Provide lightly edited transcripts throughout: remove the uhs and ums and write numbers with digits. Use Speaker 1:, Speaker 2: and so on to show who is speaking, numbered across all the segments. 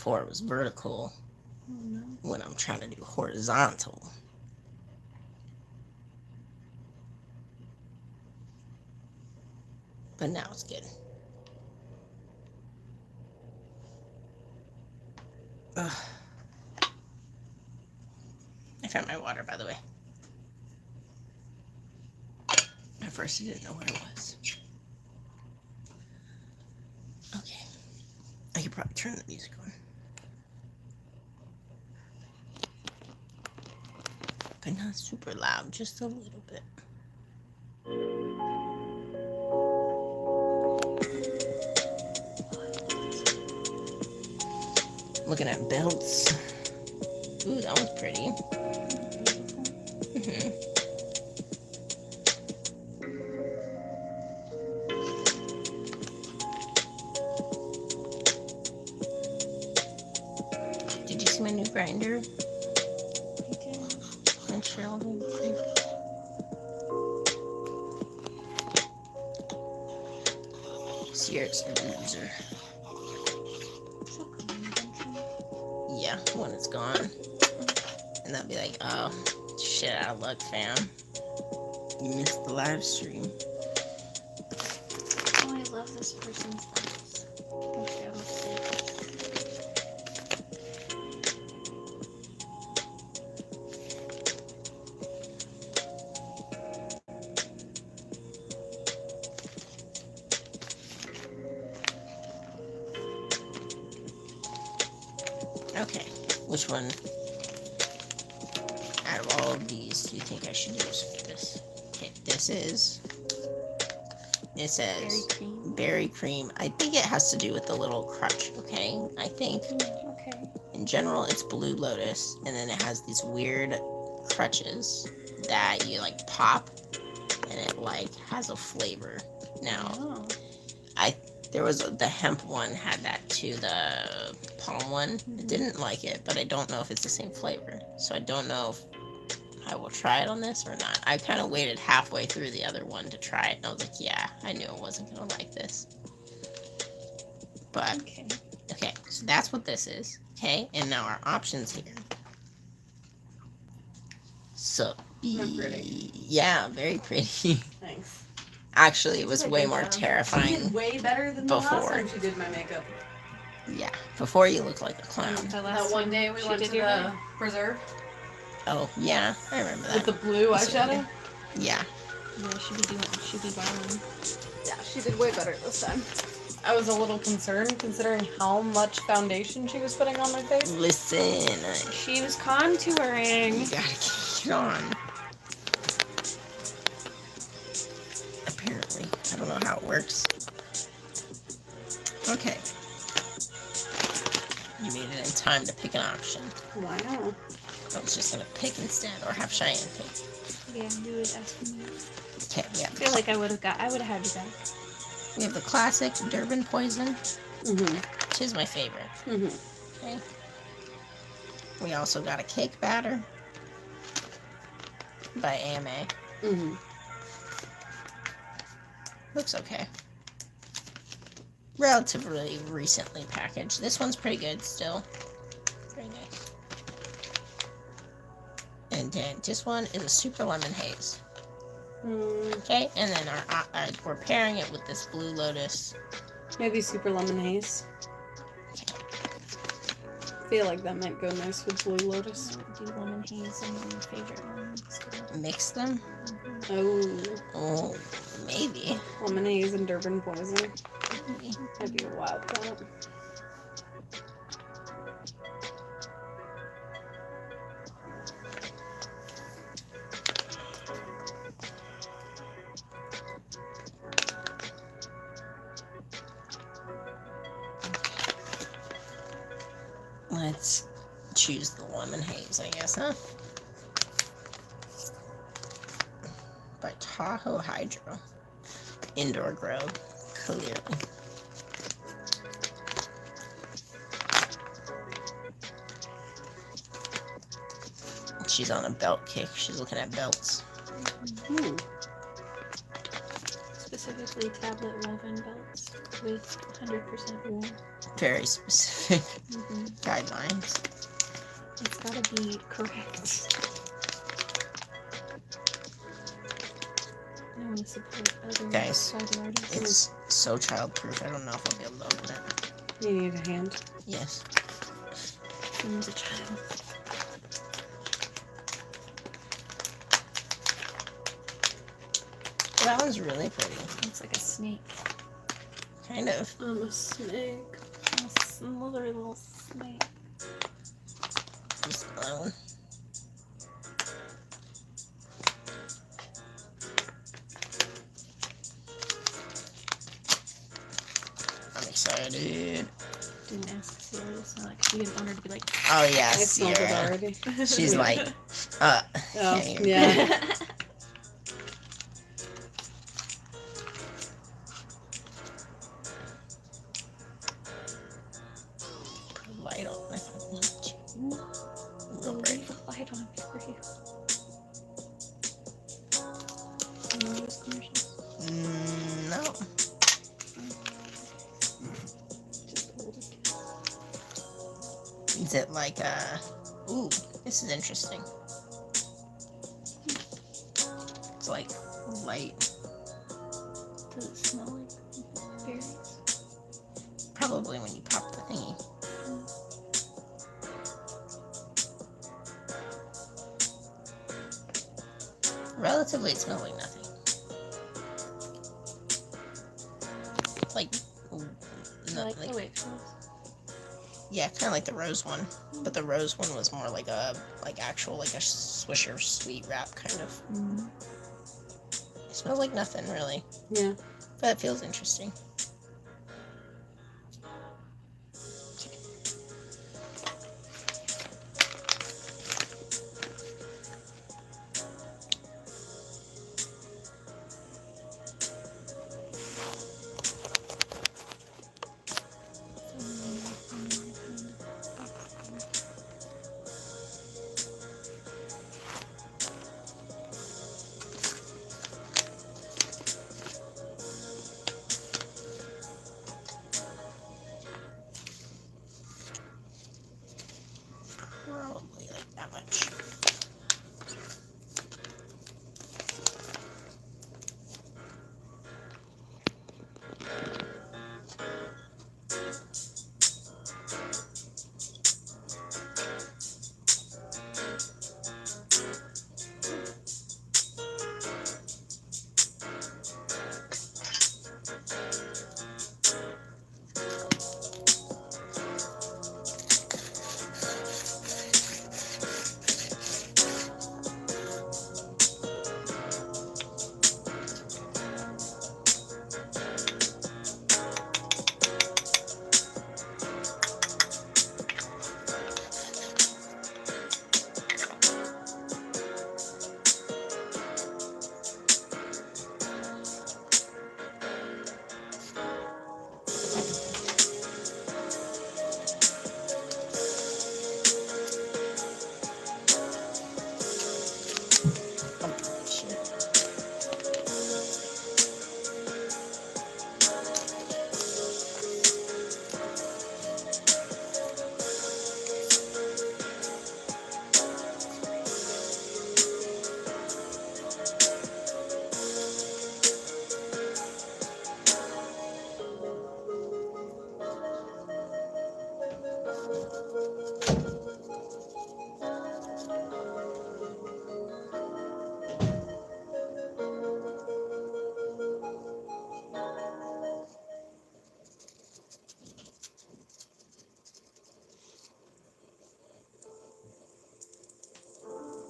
Speaker 1: before it was vertical
Speaker 2: no.
Speaker 1: when I'm trying to do horizontal. But now it's good. Ugh. I found my water, by the way. At first I didn't know where it was. Okay. I could probably turn the music on. But not super loud, just a little bit. Looking at belts. Ooh, that one's pretty. Mm-hmm. Did you see my new grinder?
Speaker 2: I did.
Speaker 1: And Cheryl did. Sierra's a loser.
Speaker 2: She'll come eventually.
Speaker 1: Yeah, when it's gone. And they'll be like, oh, shit out of luck, fam. You missed the live stream.
Speaker 2: Oh, I love this person's house. Okay, I'm upset.
Speaker 1: Okay, which one out of all of these do you think I should use for this? Okay, it says
Speaker 2: Berry cream.
Speaker 1: berry cream. I think it has to do with the little crutch, okay? I think
Speaker 2: Okay.
Speaker 1: in general it's blue lotus, and then it has these weird crutches that you like pop, and it like has a flavor. Now,
Speaker 2: Oh.
Speaker 1: there was the hemp one had that too, the palm one. I didn't like it, but I don't know if it's the same flavor. So I don't know if I will try it on this or not. I kind of waited halfway through the other one to try it, and I was like, yeah, I knew I wasn't going to like this. But, okay, so that's what this is. Okay, and now our options here. So,
Speaker 3: pretty.
Speaker 1: yeah, very pretty.
Speaker 3: Thanks.
Speaker 1: Actually, it was
Speaker 3: She did a
Speaker 1: way
Speaker 3: good
Speaker 1: more
Speaker 3: job. She
Speaker 1: terrifying.
Speaker 3: did way better than the last
Speaker 1: before.
Speaker 3: time she did my makeup.
Speaker 1: Yeah, before you looked like a clown.
Speaker 2: The
Speaker 3: That
Speaker 2: last
Speaker 3: one
Speaker 2: time
Speaker 3: day we
Speaker 2: she
Speaker 3: went
Speaker 2: did
Speaker 3: to
Speaker 2: your
Speaker 3: the
Speaker 2: hair?
Speaker 3: preserve
Speaker 1: Oh, yeah, I remember that.
Speaker 3: with the blue
Speaker 1: That's
Speaker 3: eyeshadow.
Speaker 1: Yeah.
Speaker 2: Yeah, she'd be borrowing.
Speaker 3: Yeah, she did way better this time. I was a little concerned considering how much foundation she was putting on my face.
Speaker 1: Listen,
Speaker 2: She was contouring.
Speaker 1: you gotta keep it on. Apparently. I don't know how it works. Okay. You made it in time to pick an option.
Speaker 3: Wow.
Speaker 1: I was just gonna pick instead, or have Cheyenne pick.
Speaker 2: Yeah, you would ask me.
Speaker 1: Okay,
Speaker 2: I feel like I would have had you back.
Speaker 1: we have the classic Durban Poison,
Speaker 3: Mhm.
Speaker 1: which is my favorite.
Speaker 3: Mhm.
Speaker 1: Okay. We also got a cake batter by AMA.
Speaker 3: Mhm.
Speaker 1: Looks okay. Relatively recently packaged. This one's pretty good still. Very nice. And then this one is a super lemon haze. Okay, and then we're pairing it with this blue lotus.
Speaker 3: Maybe super lemon haze. I feel like that might go nice with blue lotus.
Speaker 2: Do lemon haze and your favorite one.
Speaker 1: Mix them.
Speaker 3: Oh,
Speaker 1: Maybe.
Speaker 3: lemon haze and Durban Poison.
Speaker 1: Maybe.
Speaker 3: That'd be a wild thought.
Speaker 1: Let's choose the lemon haze, I guess, huh? By Tahoe Hydro. Indoor grow, clearly. She's on a belt kick. She's looking at belts.
Speaker 2: Specifically tablet woven belts with 100% wool.
Speaker 1: very specific
Speaker 2: Mm-hmm.
Speaker 1: guidelines.
Speaker 2: It's gotta be correct. I want to support other
Speaker 1: Guys,
Speaker 2: tribal artists.
Speaker 1: It's so childproof. I don't know if I'll be able to open it.
Speaker 3: You need a hand.
Speaker 1: Yes.
Speaker 2: Someone's a child.
Speaker 1: That one's really pretty.
Speaker 2: Looks like a snake.
Speaker 1: Kind of.
Speaker 3: I'm a snake.
Speaker 2: A slithery little snake.
Speaker 1: Just alone. I'm excited.
Speaker 2: Didn't ask Sierra this. Not like she didn't want her to be like.
Speaker 1: Oh yeah,
Speaker 3: I smelled it
Speaker 1: Sierra.
Speaker 3: already.
Speaker 1: She's like,
Speaker 3: Oh,
Speaker 1: yeah,
Speaker 3: yeah.
Speaker 1: put a light on if I want to. Real
Speaker 2: Leave
Speaker 1: bright.
Speaker 2: the light on for you. You know those commercials?
Speaker 1: No.
Speaker 2: Just hold it.
Speaker 1: Is it like ooh, this is interesting. It's like light.
Speaker 2: Does it smell like berries?
Speaker 1: Probably when you pop the thingy. Relatively, it smells like nothing. Like,
Speaker 2: Like
Speaker 1: like
Speaker 2: the way it smells.
Speaker 1: yeah, kind of like the rose one, but the rose one was more like a actual like a Swisher sweet wrap kind of.
Speaker 2: Mm-hmm.
Speaker 1: It smells like nothing really,
Speaker 3: Yeah.
Speaker 1: but it feels interesting. Probably like that much.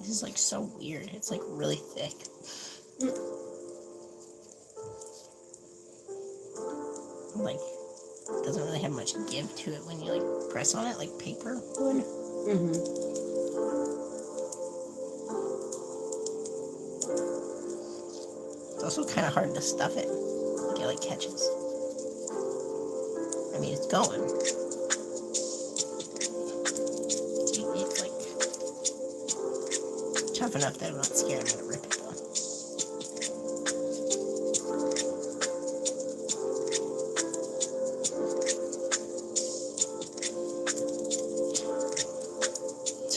Speaker 1: This is like so weird. It's like really thick. Like, it doesn't really have much give to it when you like press on it, like paper would.
Speaker 3: Mm-hmm.
Speaker 1: It's also kind of hard to stuff it. Like it like catches. I mean, it's going. It's like tough enough that I'm not scared I'm gonna rip it though.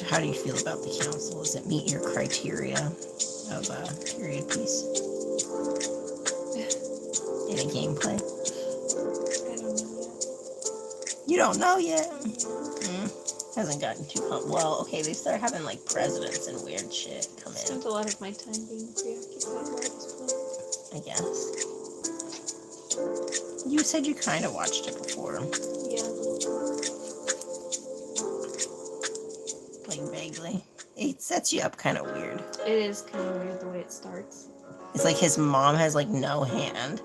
Speaker 1: how do you feel about the council? Does it meet your criteria of a period piece? Any gameplay?
Speaker 2: I don't know
Speaker 1: You
Speaker 2: yet.
Speaker 1: don't know yet? Hasn't gotten too pumped. Well, okay, they start having like presidents and weird shit come
Speaker 2: I
Speaker 1: in,
Speaker 2: spent a lot of my time being preoccupied while it was playing.
Speaker 1: I guess. You said you kind of watched it before,
Speaker 2: Yeah.
Speaker 1: like vaguely. It sets you up kind of weird.
Speaker 2: It is kind of weird the way it starts.
Speaker 1: It's like his mom has like no hand,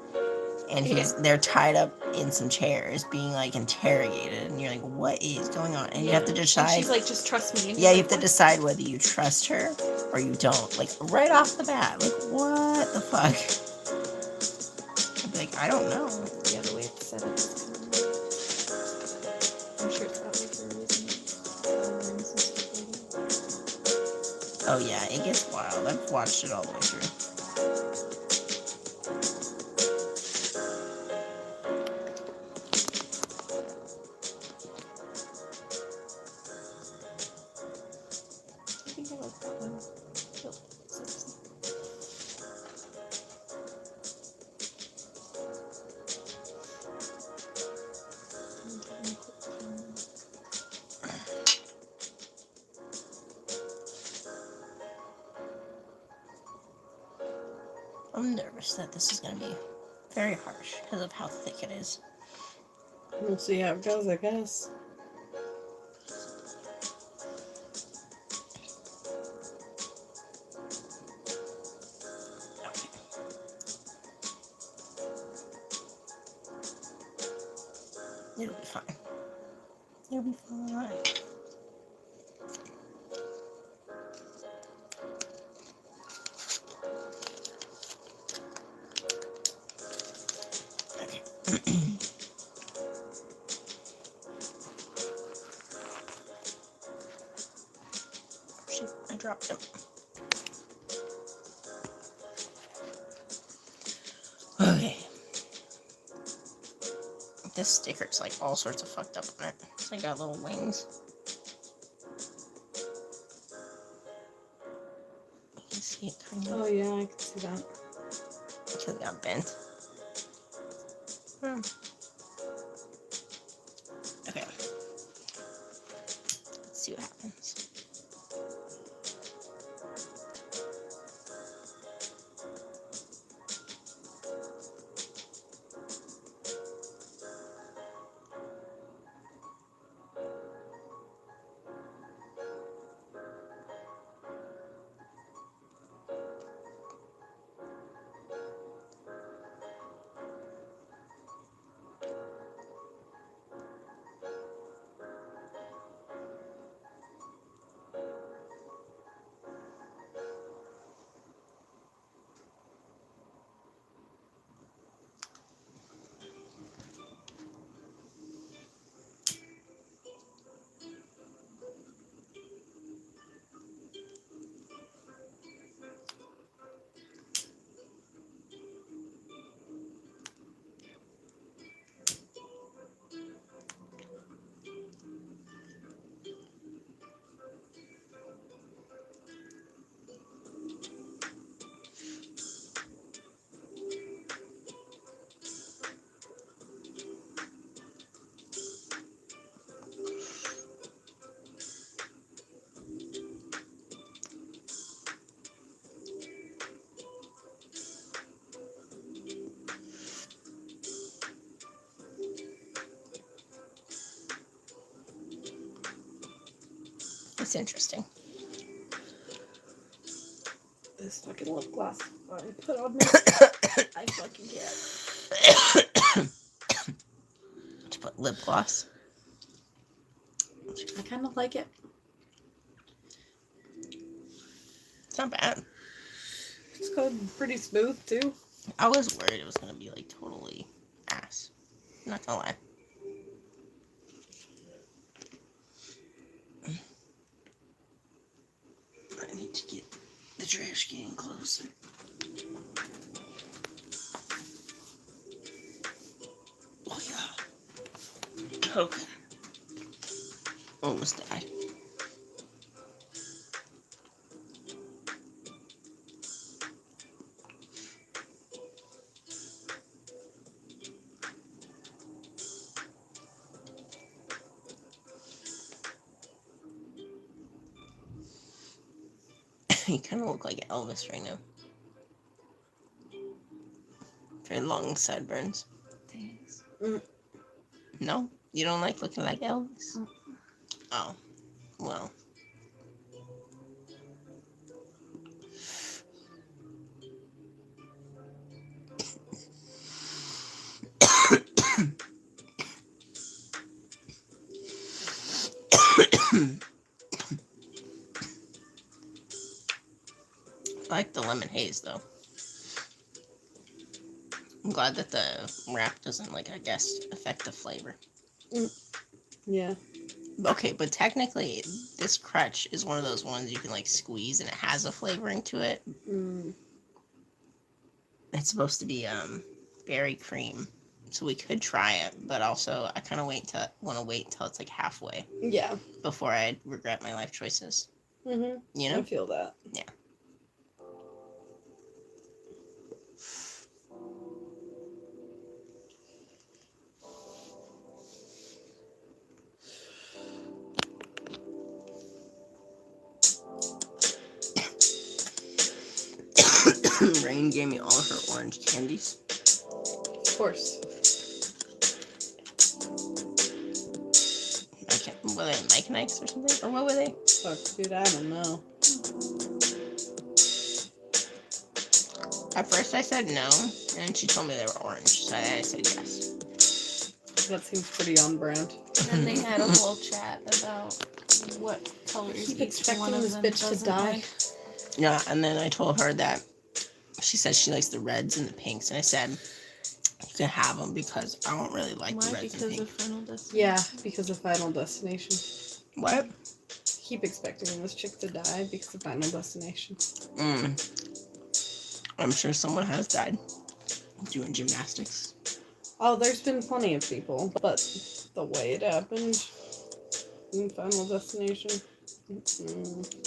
Speaker 1: and they're tied up in some chairs being like interrogated, and you're like, what is going on? And you have to
Speaker 2: And
Speaker 1: decide.
Speaker 2: she's like, just trust me. And
Speaker 1: Yeah,
Speaker 2: you're
Speaker 1: you
Speaker 2: like,
Speaker 1: have to decide whether you trust her or you don't. Like right off the bat, like what the fuck? I'd be like, I don't know.
Speaker 2: Yeah, the way it's set up is kind of weird. I'm sure it's that way for a reason.
Speaker 1: Oh yeah, it gets wild. I've watched it all the way through.
Speaker 2: I think I like that one. Killed sexy.
Speaker 1: I'm nervous that this is going to be very harsh because of how thick it is.
Speaker 3: We'll see how it goes, I guess.
Speaker 1: It'll be fine. It'll be fine. Okay. Shit, I dropped him. Okay. This sticker's like all sorts of fucked up on it. It's like got little wings. You can see it kind of.
Speaker 3: Oh yeah, I can see that.
Speaker 1: Because it got bent. Okay. Let's see what happens. It's interesting.
Speaker 3: This fucking lip gloss I put on me. I fucking can't.
Speaker 1: To put lip gloss.
Speaker 3: I kind of like it.
Speaker 1: It's not bad.
Speaker 3: It's going pretty smooth too.
Speaker 1: I was worried it was gonna be like totally ass. I'm not gonna lie. I need to get the trash can closer. Oh yeah. Okay. Almost died. You kind of look like Elvis right now. Very long sideburns.
Speaker 2: Thanks.
Speaker 1: No? You don't like looking like Elvis?
Speaker 2: Mm.
Speaker 1: Oh. Well. I like the lemon haze, though. I'm glad that the wrap doesn't, like, I guess, affect the flavor.
Speaker 3: Yeah.
Speaker 1: Okay, but technically, this crutch is one of those ones you can, like, squeeze and it has a flavoring to it. It's supposed to be, berry cream. So we could try it, but also I kind of want to wait until it's, like, halfway.
Speaker 3: Yeah.
Speaker 1: Before I regret my life choices.
Speaker 3: Mm-hmm.
Speaker 1: You know?
Speaker 3: I feel that.
Speaker 1: Yeah. Rain gave me all her orange candies.
Speaker 3: Of course.
Speaker 1: Were they Mike Nikes or something? Or what were they?
Speaker 3: Fuck, dude, I don't know.
Speaker 1: At first I said no, and she told me they were orange, so I said yes.
Speaker 3: That seems pretty on brand.
Speaker 2: And they had a whole chat about what colors
Speaker 3: Keep
Speaker 2: each
Speaker 3: expecting
Speaker 2: one of
Speaker 3: this
Speaker 2: them
Speaker 3: bitch to
Speaker 2: doesn't
Speaker 3: die.
Speaker 2: like.
Speaker 1: Yeah, and then I told her that she said she likes the reds and the pinks, and I said you can have them because I don't really like the
Speaker 2: Why?
Speaker 1: reds
Speaker 2: Because
Speaker 1: and
Speaker 2: of
Speaker 1: pinks.
Speaker 2: Final Destination.
Speaker 3: Yeah, because of Final Destination.
Speaker 1: What?
Speaker 3: Keep expecting this chick to die because of Final Destination.
Speaker 1: I'm sure someone has died doing gymnastics.
Speaker 3: Oh, there's been plenty of people, but the way it happened in Final Destination.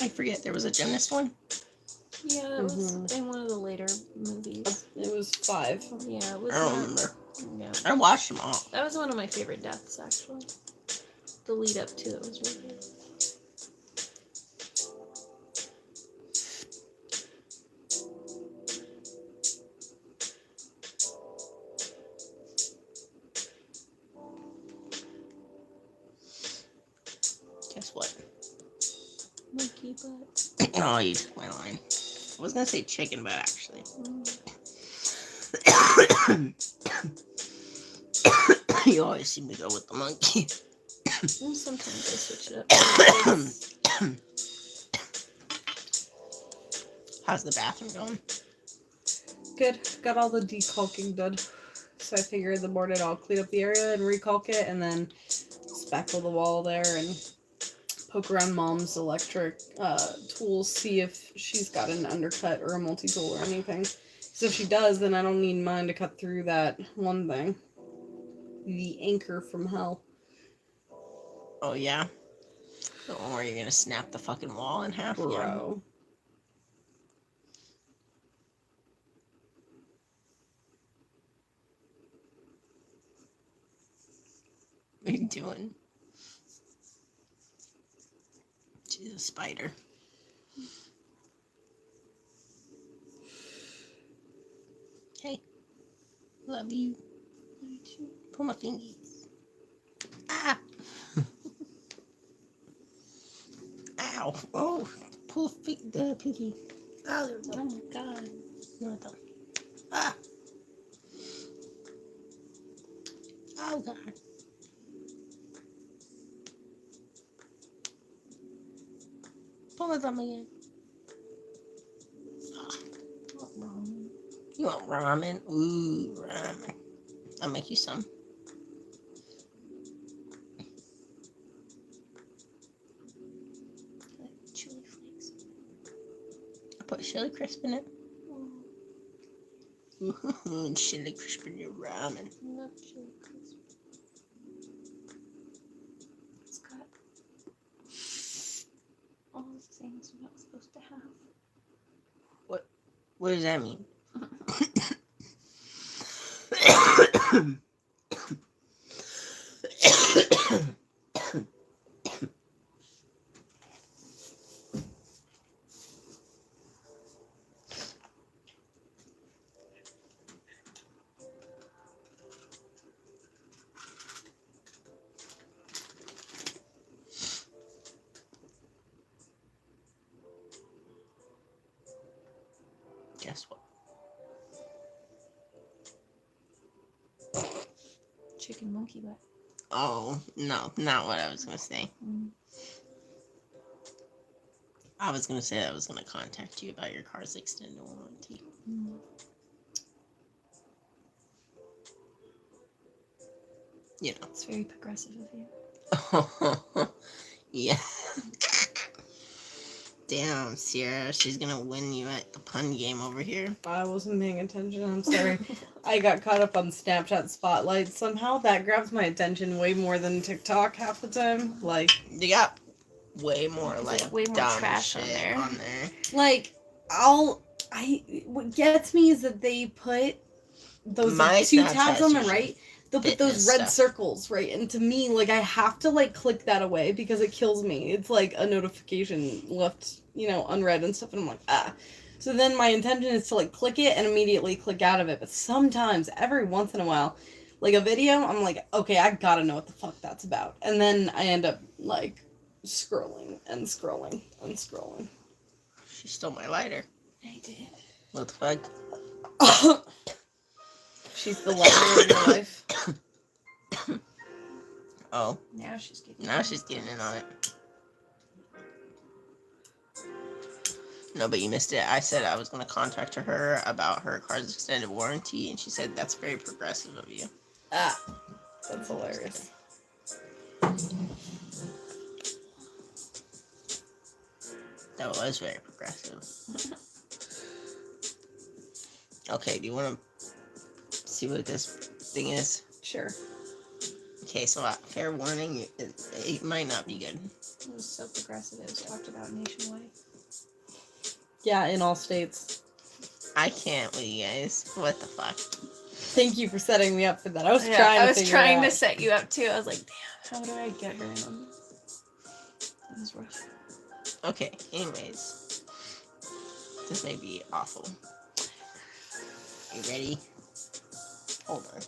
Speaker 1: I forget, there was a gymnast one?
Speaker 2: Yeah, that was in one of the later movies.
Speaker 3: It was 5.
Speaker 2: Yeah, it was.
Speaker 1: I don't remember.
Speaker 2: Yeah.
Speaker 1: I watched them all.
Speaker 2: That was one of my favorite deaths, actually. The lead up to it was really good.
Speaker 1: Guess what?
Speaker 2: Monkey butt.
Speaker 1: Oh, you took my line. I was gonna say chicken, but actually. You always seem to go with the monkey.
Speaker 2: And sometimes I switch it up.
Speaker 1: How's the bathroom going?
Speaker 3: Good. Got all the decalking done. So I figured the morning I'll clean up the area and recalk it and then spackle the wall there and poke around Mom's electric tools, see if she's got an undercut or a multi-tool or anything. So if she does, then I don't need mine to cut through that one thing. The anchor from hell.
Speaker 1: Oh, yeah? The one where you're gonna snap the fucking wall in half?
Speaker 3: Bro.
Speaker 1: Yeah. What are you doing? She's a spider. Hey. Love you. Pull my fingies. Ah! Ow! Oh! Pull the pinky. Oh, there we go.
Speaker 2: Oh my god.
Speaker 1: No, I don't. Ah! Oh, God. Pull my thumb again. Ah.
Speaker 2: What wrong?
Speaker 1: You want ramen? Ooh, ramen. I'll make you some.
Speaker 2: Chili flakes.
Speaker 1: I put chili crisp in it.
Speaker 2: Oh,
Speaker 1: Chili crisp in your ramen.
Speaker 2: I love chili crisp. It's got all the things you're not supposed to have.
Speaker 1: What does that mean? Guess what?
Speaker 2: Chicken monkey butt.
Speaker 1: Oh, no, not what I was going to say.
Speaker 2: Mm.
Speaker 1: I was going to say I was going to contact you about your car's extended warranty.
Speaker 2: Mm.
Speaker 1: You know.
Speaker 2: It's very progressive of you.
Speaker 1: Yeah. Damn, Sierra, she's gonna win you at the pun game over here.
Speaker 3: I wasn't paying attention. I'm sorry. I got caught up on Snapchat Spotlight. Somehow that grabs my attention way more than TikTok half the time. Like,
Speaker 1: You got way more
Speaker 2: There's,
Speaker 1: like
Speaker 2: way more
Speaker 1: dumb
Speaker 2: trash
Speaker 1: shit
Speaker 2: on there.
Speaker 3: like what gets me is that they put those
Speaker 1: My
Speaker 3: two
Speaker 1: Snapchat's
Speaker 3: tabs on the
Speaker 1: usually
Speaker 3: right. They'll put those
Speaker 1: fitness
Speaker 3: red
Speaker 1: stuff.
Speaker 3: circles, right? And to me, like, I have to, like, click that away because it kills me. It's like a notification left, unread and stuff, and I'm like, ah. So then my intention is to, like, click it and immediately click out of it. But sometimes, every once in a while, like a video, I'm like, okay, I gotta know what the fuck that's about. And then I end up, like, scrolling and scrolling and scrolling.
Speaker 1: She stole my lighter.
Speaker 2: I did.
Speaker 1: What the fuck?
Speaker 3: She's the lighter of your life.
Speaker 1: Oh,
Speaker 2: Now she's getting.
Speaker 1: now she's getting in on it. No, but you missed it. I said I was going to contact her about her car's extended warranty, and she said that's very progressive of you.
Speaker 3: Ah, that's hilarious.
Speaker 1: That was very progressive. Okay, do you want to see what this thing is?
Speaker 3: Sure.
Speaker 1: Okay, so fair warning, it might not be good.
Speaker 2: It was so progressive. It was talked about nationwide.
Speaker 3: Yeah, in all states.
Speaker 1: I can't with you guys. What the fuck?
Speaker 3: Thank you for setting me up for that. I was
Speaker 2: Yeah,
Speaker 3: trying
Speaker 2: I
Speaker 3: to
Speaker 2: was
Speaker 3: figure
Speaker 2: trying
Speaker 3: it
Speaker 2: to
Speaker 3: out.
Speaker 2: set you up too. I was like, damn, how do I get her in on this? It was rough.
Speaker 1: Okay, anyways. This may be awful. You ready? Hold on.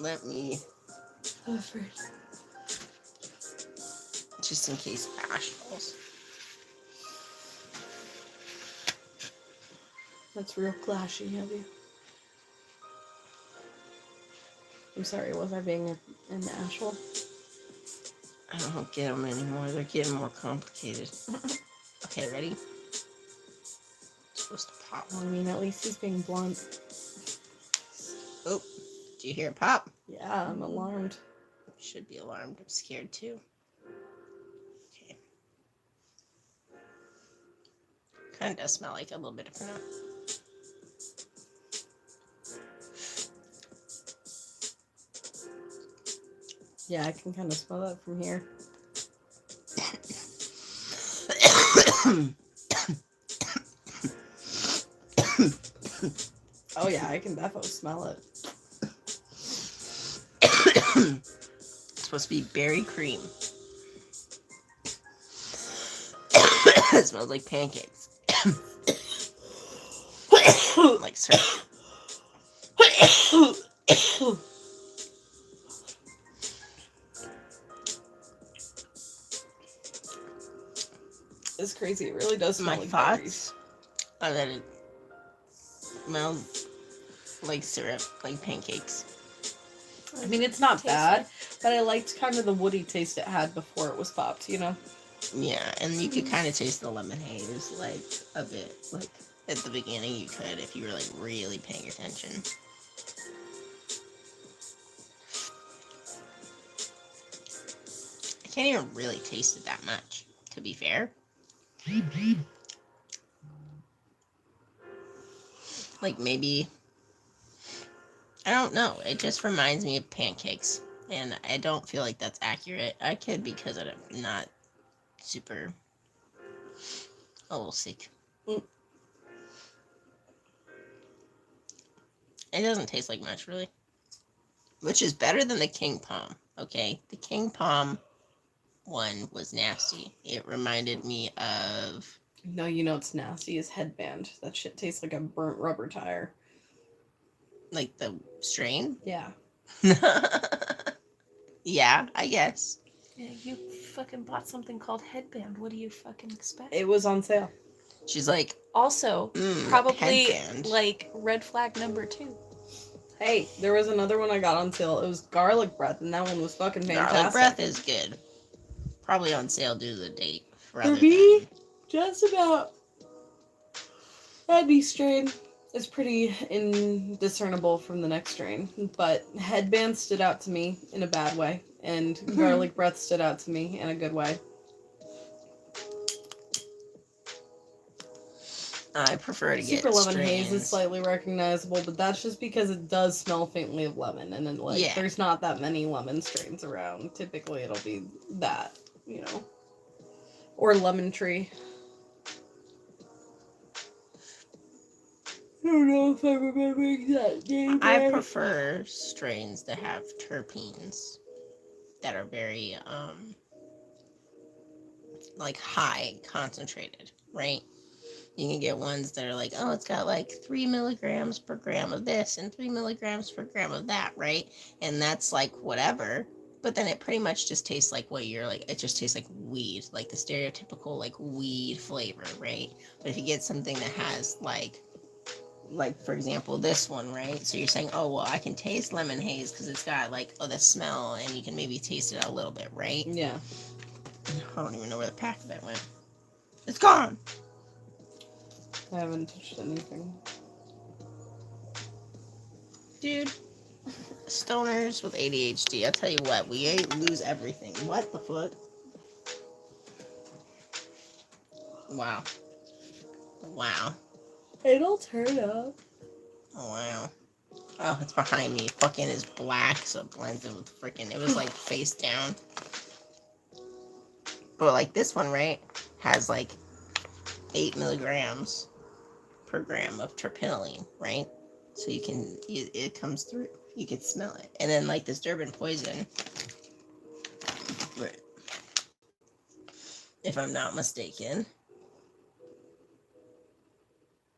Speaker 1: Let me,
Speaker 3: I'm afraid.
Speaker 1: just in case Ash falls.
Speaker 3: That's real clashy of you. I'm sorry, was I being an asshole?
Speaker 1: I don't get them anymore. They're getting more complicated. Okay, ready? It's supposed to pop.
Speaker 3: Well, I mean, at least he's being blunt.
Speaker 1: Oh, did you hear it pop?
Speaker 3: Yeah, I'm alarmed.
Speaker 1: Should be alarmed. I'm scared too. Okay. Kind of does smell like a little bit different now.
Speaker 3: Yeah, I can kind of smell that from here. Oh yeah, I can definitely smell it.
Speaker 1: It's supposed to be berry cream. It smells like pancakes. Like syrup.
Speaker 3: It's crazy. It really does smell
Speaker 1: My
Speaker 3: like
Speaker 1: thoughts are that it smells like syrup, like pancakes.
Speaker 3: I mean, it's not
Speaker 2: Tastes
Speaker 3: bad,
Speaker 2: like-
Speaker 3: but I liked kind of the woody taste it had before it was popped,
Speaker 1: Yeah, and you could kind of taste the lemon haze, like, a bit. Like, at the beginning you could, if you were, like, really paying attention. I can't even really taste it that much, to be fair. Like, maybe... I don't know. It just reminds me of pancakes. And I don't feel like that's accurate. I could because I'm not super... a little sick.
Speaker 3: Mm.
Speaker 1: It doesn't taste like much, really. Which is better than the King Palm, okay? The King Palm one was nasty. It reminded me of...
Speaker 3: No, it's nasty as headband. That shit tastes like a burnt rubber tire.
Speaker 1: like, the strain?
Speaker 3: Yeah.
Speaker 1: Yeah, I guess.
Speaker 2: Yeah, you fucking bought something called headband. What do you fucking expect?
Speaker 3: It was on sale.
Speaker 1: She's like,
Speaker 2: Also, probably
Speaker 1: headband.
Speaker 2: like red flag number 2.
Speaker 3: Hey, there was another one I got on sale. It was garlic breath, and that one was fucking fantastic.
Speaker 1: Garlic breath is good. Probably on sale due to the date.
Speaker 3: For me, just about any strain is pretty indiscernible from the next strain. But headband stood out to me in a bad way, and garlic breath stood out to me in a good way.
Speaker 1: I prefer to get
Speaker 3: Super lemon
Speaker 1: strains.
Speaker 3: haze is slightly recognizable, but that's just because it does smell faintly of lemon, and then there's not that many lemon strains around. Typically, it'll be that, or lemon tree. I don't know if I'm remembering that name.
Speaker 1: I prefer strains that have terpenes that are very like high concentrated, right? You can get ones that are like, oh, it's got like 3 milligrams per gram of this and 3 milligrams per gram of that, right? And that's like whatever. But then it pretty much just tastes like what you're like, it just tastes like weed, like the stereotypical like weed flavor, right? But if you get something that has like for example, this one, right? So you're saying, oh, well, I can taste lemon haze because it's got like, the smell, and you can maybe taste it a little bit, right?
Speaker 3: Yeah.
Speaker 1: I don't even know where the pack of it went. It's gone.
Speaker 3: I haven't touched anything.
Speaker 1: Dude, stoners with ADHD, I'll tell you what, we lose everything. What the fuck? Wow. Wow.
Speaker 3: It'll turn up.
Speaker 1: Oh, wow. Oh, it's behind me. Fucking is black, so it blends in with freaking, it was like face down. But like this one, right, has like 8 milligrams per gram of terpinolene, right? So you can, it comes through. You can smell it. And then like this Durban poison, if I'm not mistaken,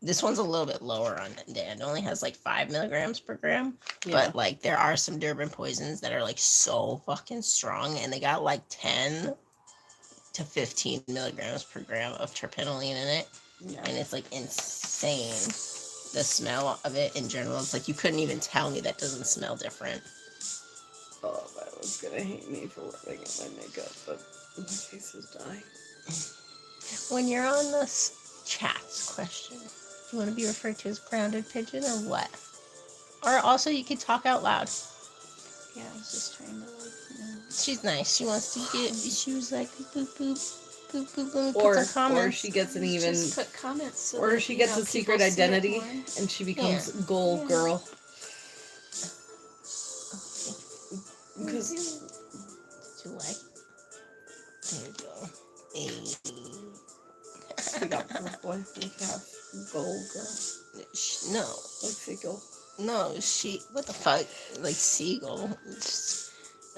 Speaker 1: this one's a little bit lower on the end. It only has like 5 milligrams per gram. Yeah. But like there are some Durban poisons that are like so fucking strong, and they got like 10 to 15 milligrams per gram of terpinolene in it. Yeah. And it's like insane. The smell of it in general, it's like you couldn't even tell me that doesn't smell different.
Speaker 3: Oh, that was gonna hate me for rubbing at my makeup, but my face is dying.
Speaker 1: When you're on the chat's question, do you want to be referred to as grounded pigeon or what? Or also you could talk out loud.
Speaker 2: Yeah, I was just trying to
Speaker 1: She's nice. She wants to get. She was like boop boop. Or
Speaker 3: she gets an even,
Speaker 2: just put comments so
Speaker 3: or she gets a secret identity and she becomes goal girl. Because
Speaker 1: you like, there you go.
Speaker 3: We got boy. We have goal girl.
Speaker 1: No,
Speaker 3: like seagull.
Speaker 1: No, she. What the fuck? Like seagull.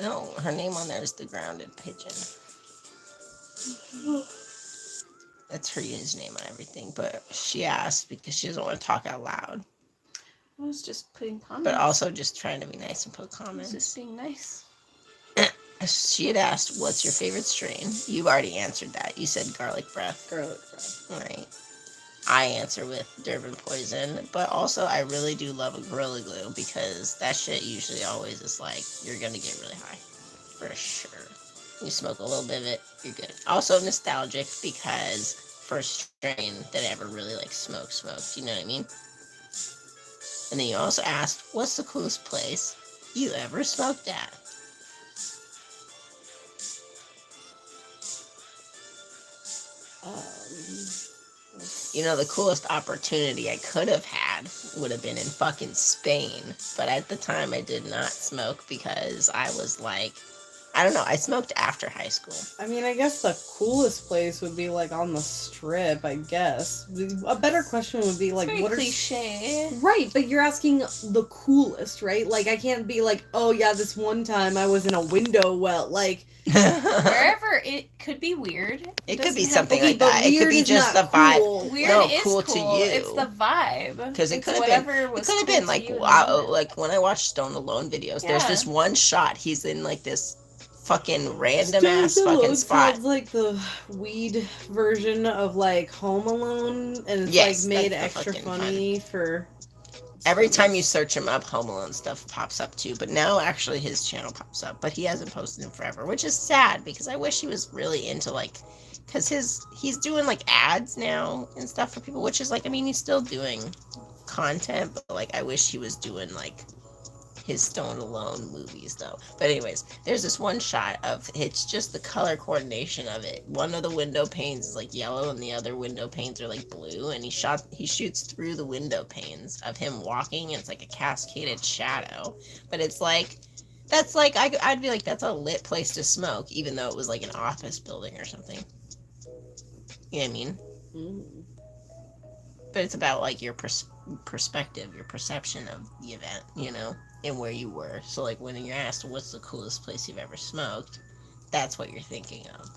Speaker 1: No, her name on there is the grounded pigeon. That's her username on everything, but she asked because she doesn't want to talk out loud.
Speaker 2: I was just putting comments.
Speaker 1: But also just trying to be nice and put comments.
Speaker 2: Just being nice.
Speaker 1: She had asked, what's your favorite strain? You already answered that. You said garlic breath.
Speaker 3: Garlic breath.
Speaker 1: Right. I answer with Durban poison, but also I really do love a Gorilla Glue because that shit usually always is like, you're going to get really high. For sure. You smoke a little bit of it, you're good. Also nostalgic because first strain that I ever really like smoked, you know what I mean? And then you also asked, what's the coolest place you ever smoked at? You know, the coolest opportunity I could have had would have been in fucking Spain. But at the time, I did not smoke because I was like, I don't know, I smoked after high school. I
Speaker 3: mean, I guess the coolest place would be like on the strip, I guess. A better question would be like,
Speaker 2: what cliche.
Speaker 3: Right, but you're asking the coolest, right? Like, I can't be like, oh yeah, this one time I was in a window well, like...
Speaker 2: Wherever, it could be weird.
Speaker 1: It could be something like that. It could be just the vibe.
Speaker 2: Cool. Weird is cool to you. It's the vibe.
Speaker 1: Because it could have been like, wow, like when I watch Stone Alone videos, there's this one shot, he's in like this fucking random ass fucking spot.
Speaker 3: Sounds like the weed version of like Home Alone, and it's
Speaker 1: Yes,
Speaker 3: like made
Speaker 1: that's the
Speaker 3: extra
Speaker 1: fucking
Speaker 3: funny for.
Speaker 1: Every time you search him up, Home Alone stuff pops up too. But now actually his channel pops up, but he hasn't posted in forever, which is sad because I wish he was really into like, because he's doing like ads now and stuff for people, which is like, I mean, he's still doing content, but like I wish he was doing like his Stone Alone movies though. But anyways, there's this one shot of, it's just the color coordination of it. One of the window panes is like yellow and the other window panes are like blue, and he shoots through the window panes of him walking, and it's like a cascaded shadow. But it's like, that's like, I'd be like, that's a lit place to smoke, even though it was like an office building or something. You know what I mean?
Speaker 3: Mm.
Speaker 1: But it's about like your perspective, your perception of the event, you know, and where you were. So like when you're asked what's the coolest place you've ever smoked, that's what you're thinking of.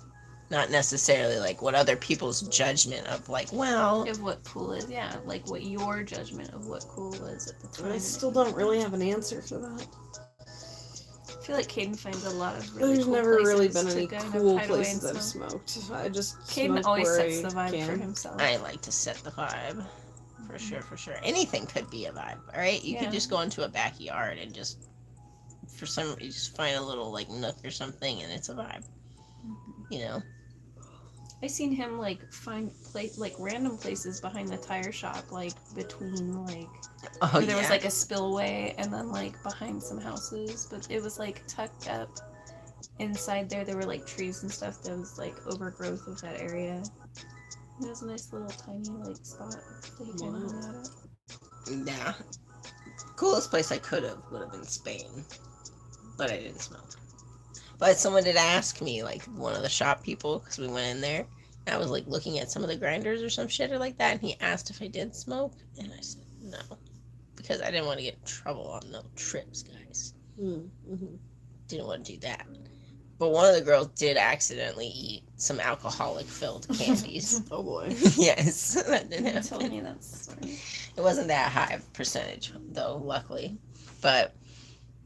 Speaker 1: Not necessarily like what other people's judgment of like, well,
Speaker 2: Of what cool is, yeah, like what your judgment of what cool was at the time.
Speaker 3: I still don't really have an answer for that.
Speaker 2: I feel like Caden finds a lot of really
Speaker 3: There's
Speaker 2: cool
Speaker 3: never really been
Speaker 2: places to
Speaker 3: any
Speaker 2: kind of
Speaker 3: cool
Speaker 2: hide away
Speaker 3: places
Speaker 2: and
Speaker 3: I've
Speaker 2: smoke.
Speaker 3: smoked. I just
Speaker 2: Caden
Speaker 3: smoke
Speaker 2: always
Speaker 3: where
Speaker 2: sets the
Speaker 3: I
Speaker 2: vibe
Speaker 3: can.
Speaker 2: for himself.
Speaker 1: I like to set the vibe. For sure, for sure. Anything could be a vibe, all right? You
Speaker 2: Yeah.
Speaker 1: could just go into a backyard and just, for some reason, just find a little like nook or something, and it's a vibe. You know?
Speaker 2: I seen him like find like random places behind the tire shop, like between like
Speaker 1: Oh
Speaker 2: where there was
Speaker 1: yeah.
Speaker 2: like a spillway and then like behind some houses, but it was like tucked up inside there. There were like trees and stuff that was like overgrowth of that area. It was a nice little tiny like spot that he kind of hung out at.
Speaker 1: Yeah. Coolest place I could have would have been Spain, but I didn't smoke. But someone did ask me, like one of the shop people, because we went in there, and I was like looking at some of the grinders or some shit or like that, and he asked if I did smoke, and I said no, because I didn't want to get in trouble on no trips, guys.
Speaker 3: Mm-hmm.
Speaker 1: Didn't want to do that. But one of the girls did accidentally eat some alcoholic-filled candies.
Speaker 3: Oh boy.
Speaker 1: Yes, that did
Speaker 2: You
Speaker 1: happen.
Speaker 2: told me that story.
Speaker 1: It wasn't that high of percentage, though, luckily. But,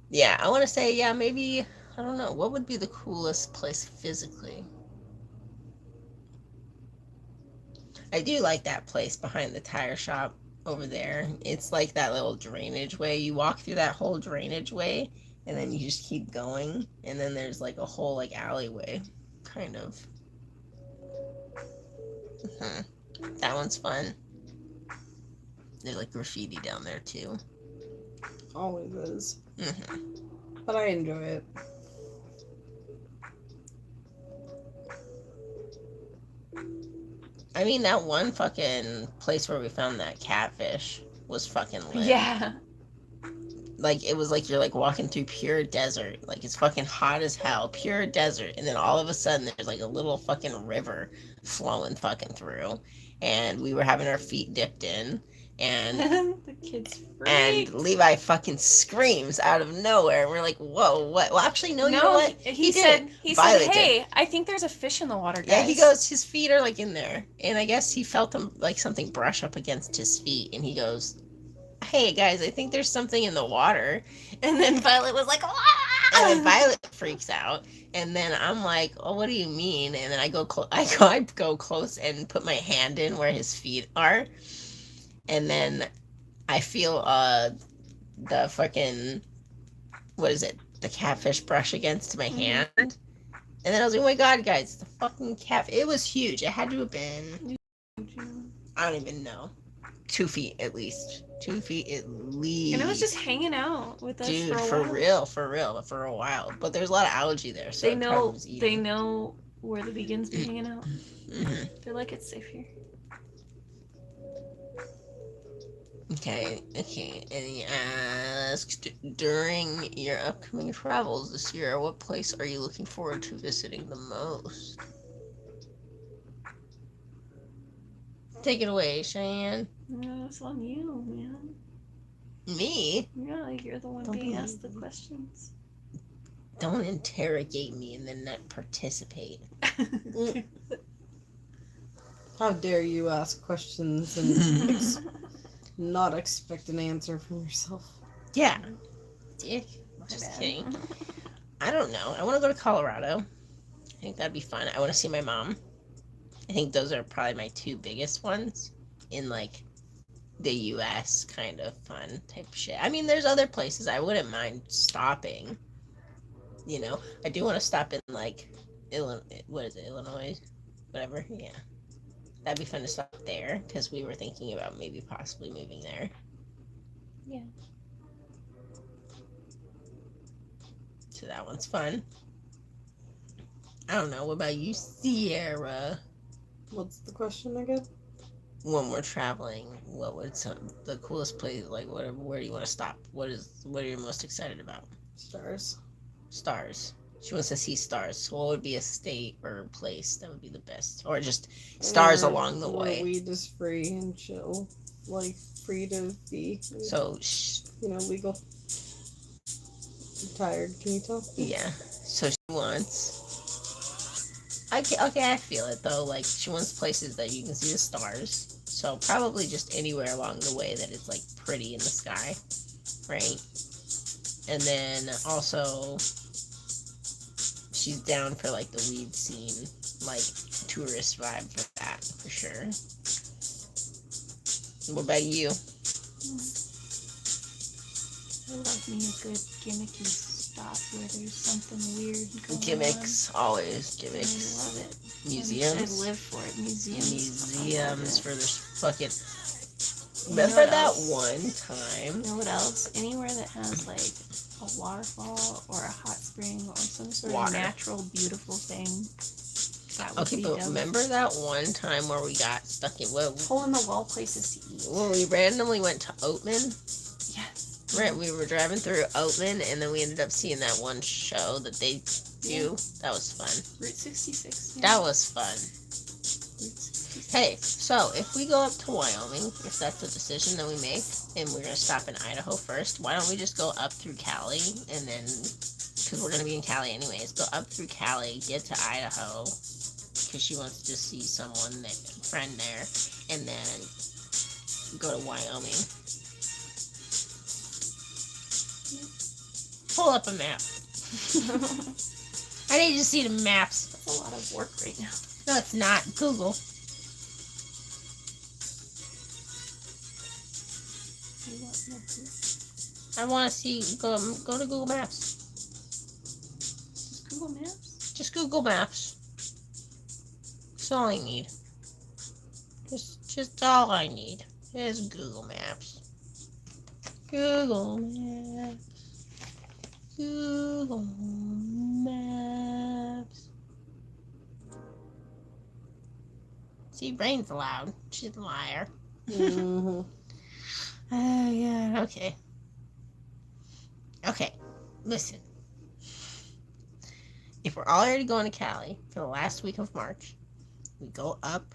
Speaker 1: yeah, I want to say, yeah, maybe, I don't know, what would be the coolest place physically? I do like that place behind the tire shop over there. It's like that little drainage way. You walk through that whole drainage way, and then you just keep going, and then there's like a whole like alleyway, kind of. That one's fun. There's like graffiti down there too.
Speaker 3: Always is.
Speaker 1: Mm-hmm.
Speaker 3: But I enjoy it.
Speaker 1: I mean, that one fucking place where we found that catfish was fucking lit.
Speaker 2: Yeah.
Speaker 1: Like, it was like you're like walking through pure desert. Like, it's fucking hot as hell, pure desert. And then all of a sudden, there's like a little fucking river flowing fucking through. And we were having our feet dipped in. And
Speaker 2: The kids freaked.
Speaker 1: and Levi fucking screams out of nowhere. We're like, whoa, what? Well, actually, no, you know what?
Speaker 2: He
Speaker 1: did.
Speaker 2: said,
Speaker 1: Violet did.
Speaker 2: hey, I think there's a fish in the water, guys.
Speaker 1: Yeah, he goes, his feet are like in there. And I guess he felt them, like something brush up against his feet. And he goes, hey guys, I think there's something in the water. And then Violet was like, ah! And then Violet freaks out. And then I'm like, oh, what do you mean? And then I go close and put my hand in where his feet are. And then I feel the fucking, what is it? The catfish brush against my hand. And then I was like, oh my god, guys, the fucking catfish. It was huge. It had to have been, I don't even know, 2 feet at least. 2 feet at least.
Speaker 2: And it was just hanging out with us
Speaker 1: Dude,
Speaker 2: for a while.
Speaker 1: for a while. But there's a lot of algae there, so
Speaker 2: They
Speaker 1: it probably
Speaker 2: know
Speaker 1: was eating.
Speaker 2: they know where the vegans be hanging out.
Speaker 1: Mhm.
Speaker 2: They're like, it's safe here.
Speaker 1: Okay. And he asked, during your upcoming travels this year, what place are you looking forward to visiting the most? Take it away, Cheyane.
Speaker 2: No, it's on you, man.
Speaker 1: Me?
Speaker 2: Yeah, like you're the one
Speaker 1: Don't
Speaker 2: being
Speaker 1: be-
Speaker 2: asked the questions.
Speaker 1: Don't interrogate me and then not participate.
Speaker 3: How dare you ask questions and not expect an answer from yourself?
Speaker 1: Yeah. Dick.
Speaker 2: My
Speaker 1: Just
Speaker 2: bad.
Speaker 1: kidding. I don't know. I want to go to Colorado. I think that'd be fun. I want to see my mom. I think those are probably my two biggest ones in like the U.S. kind of fun type shit. I mean, there's other places I wouldn't mind stopping. You know, I do want to stop in like Illinois. What is it, Illinois? Whatever. Yeah, that'd be fun to stop there because we were thinking about maybe possibly moving there.
Speaker 2: Yeah.
Speaker 1: So that one's fun. I don't know. What about you, Sierra?
Speaker 3: What's the question again?
Speaker 1: When we're traveling, what would the coolest place like? Where do you want to stop? What are you most excited about?
Speaker 3: Stars.
Speaker 1: Stars. She wants to see stars. So what would be a state or a place that would be the best, or just stars along the way?
Speaker 3: We just free and chill, like free to be.
Speaker 1: So
Speaker 3: legal. I'm tired. Can you tell?
Speaker 1: Yeah. So she wants. Okay, I feel it though. Like she wants places that you can see the stars. So probably just anywhere along the way that is like pretty in the sky, right? And then also she's down for like the weed scene, like tourist vibe for that for sure. What about you?
Speaker 2: I love me a good gimmicky stop where there's something weird going
Speaker 1: Gimmicks,
Speaker 2: on.
Speaker 1: always gimmicks.
Speaker 2: I love it.
Speaker 1: Museums.
Speaker 2: I live for it. Museums.
Speaker 1: Museums for this fucking.
Speaker 2: You know
Speaker 1: Remember
Speaker 2: what
Speaker 1: that
Speaker 2: else?
Speaker 1: one time?
Speaker 2: You know what else? Anywhere that has like a waterfall or a hot spring or some sort
Speaker 1: Water.
Speaker 2: of natural, beautiful thing. That would
Speaker 1: Okay,
Speaker 2: be
Speaker 1: but
Speaker 2: dope.
Speaker 1: remember that one time where we got stuck in
Speaker 2: Hole in the wall places to eat.
Speaker 1: when we randomly went to Oatman?
Speaker 2: Yes.
Speaker 1: Right, we were driving through Oatman and then we ended up seeing that one show that they do. That was fun.
Speaker 2: Route 66. Yeah.
Speaker 1: That was fun.
Speaker 2: Route 66.
Speaker 1: Hey, so if we go up to Wyoming, if that's the decision that we make, and we're going to stop in Idaho first, why don't we just go up through Cali and then, because we're going to be in Cali anyways, go up through Cali, get to Idaho, because she wants to see friend there, and then go to Wyoming. Pull up a map. I need to see the maps.
Speaker 2: That's a lot of work right now.
Speaker 1: No, it's not. Google. I want to see. Go to Google Maps.
Speaker 2: Just Google Maps?
Speaker 1: Just Google Maps. That's all I need. Just all I need is Google Maps. Google Maps. Google Maps. See, Brain's loud. She's a liar.
Speaker 3: Mm-hmm.
Speaker 1: Oh, yeah. Okay. Okay. Listen. If we're already going to Cali for the last week of March, we go up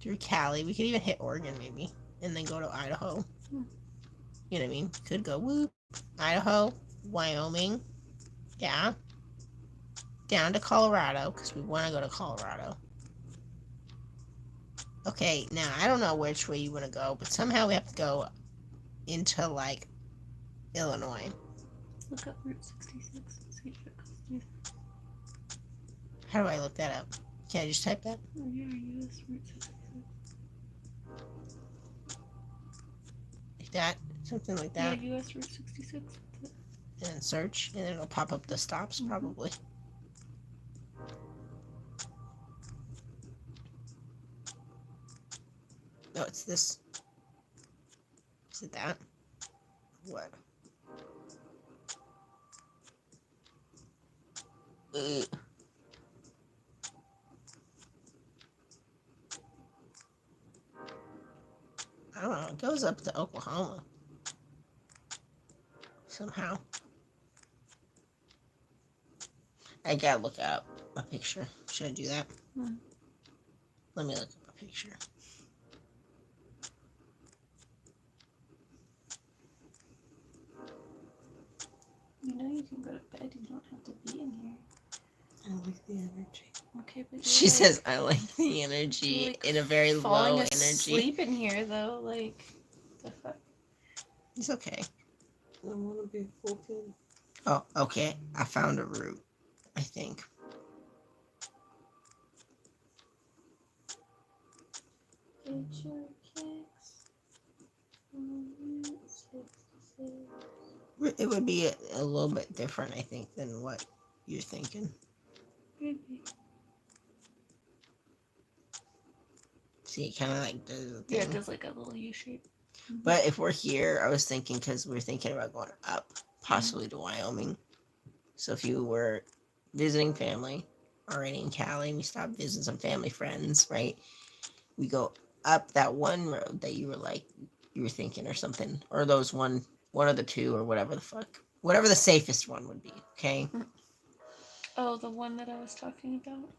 Speaker 1: through Cali. We could even hit Oregon, maybe, and then go to Idaho. You know what I mean? Could go whoop. Idaho, Wyoming, yeah, down to Colorado, because we want to go to Colorado. Okay, now, I don't know which way you want to go, but somehow we have to go into, like, Illinois.
Speaker 2: Look up Route 66. See if it goes through.
Speaker 1: How do I look that up? Can I just type that?
Speaker 2: Oh, yeah, US Route 66.
Speaker 1: Like that? Something like that?
Speaker 2: Yeah, US Route 66.
Speaker 1: And then search, and then it'll pop up the stops, probably. No, it's this. Is it that? What? Ugh. I don't know. It goes up to Oklahoma. Somehow. I gotta look up a picture. Should I do that? Let me look up a picture.
Speaker 2: You know you can go to bed. You don't have to be in here.
Speaker 3: I like the energy.
Speaker 2: Okay, but
Speaker 1: She says, I like the energy
Speaker 2: like
Speaker 1: in a very
Speaker 2: falling
Speaker 1: low energy.
Speaker 2: asleep in here though, like the fuck.
Speaker 1: It's okay.
Speaker 3: I want to be full kid.
Speaker 1: Oh, okay. I found a route, I think.
Speaker 2: Get your kicks on Route 66.
Speaker 1: It would be a little bit different, I think, than what you're thinking.
Speaker 2: Maybe.
Speaker 1: See, it kind of like does the
Speaker 2: Yeah,
Speaker 1: thing.
Speaker 2: it does like a little U shape.
Speaker 1: But if we're here, I was thinking because we're thinking about going up, possibly to Wyoming. So if you were visiting family already in Cali, and we stopped visiting some family friends, right? We go up that one road that you were like you were thinking or something, or those one of the two or whatever the fuck, whatever the safest one would be. Okay.
Speaker 2: Oh, the one that I was talking about.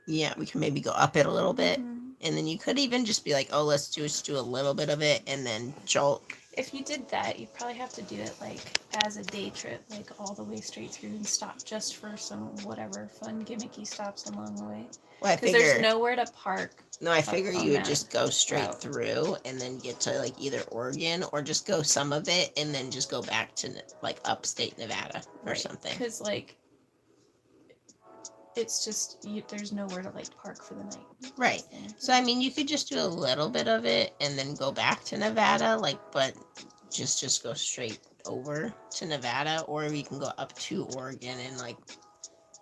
Speaker 1: Yeah, we can maybe go up it a little bit,
Speaker 2: Mhm.
Speaker 1: and then you could even just be like, oh, let's just do a little bit of it, and then jolt.
Speaker 2: If you did that, you'd probably have to do it like as a day trip, like all the way straight through and stop just for some whatever fun gimmicky stops along the way.
Speaker 1: Well, I
Speaker 2: Because
Speaker 1: figure
Speaker 2: there's nowhere to park.
Speaker 1: no, I figure
Speaker 2: on
Speaker 1: you would
Speaker 2: that
Speaker 1: just go straight
Speaker 2: route.
Speaker 1: through and then get to like either Oregon or just go some of it and then just go back to like upstate Nevada or something.
Speaker 2: Because like it's just there's nowhere to like park for the night.
Speaker 1: Right. So I mean, you could just do a little bit of it and then go back to Nevada, like, but just go straight over to Nevada, or we can go up to Oregon and like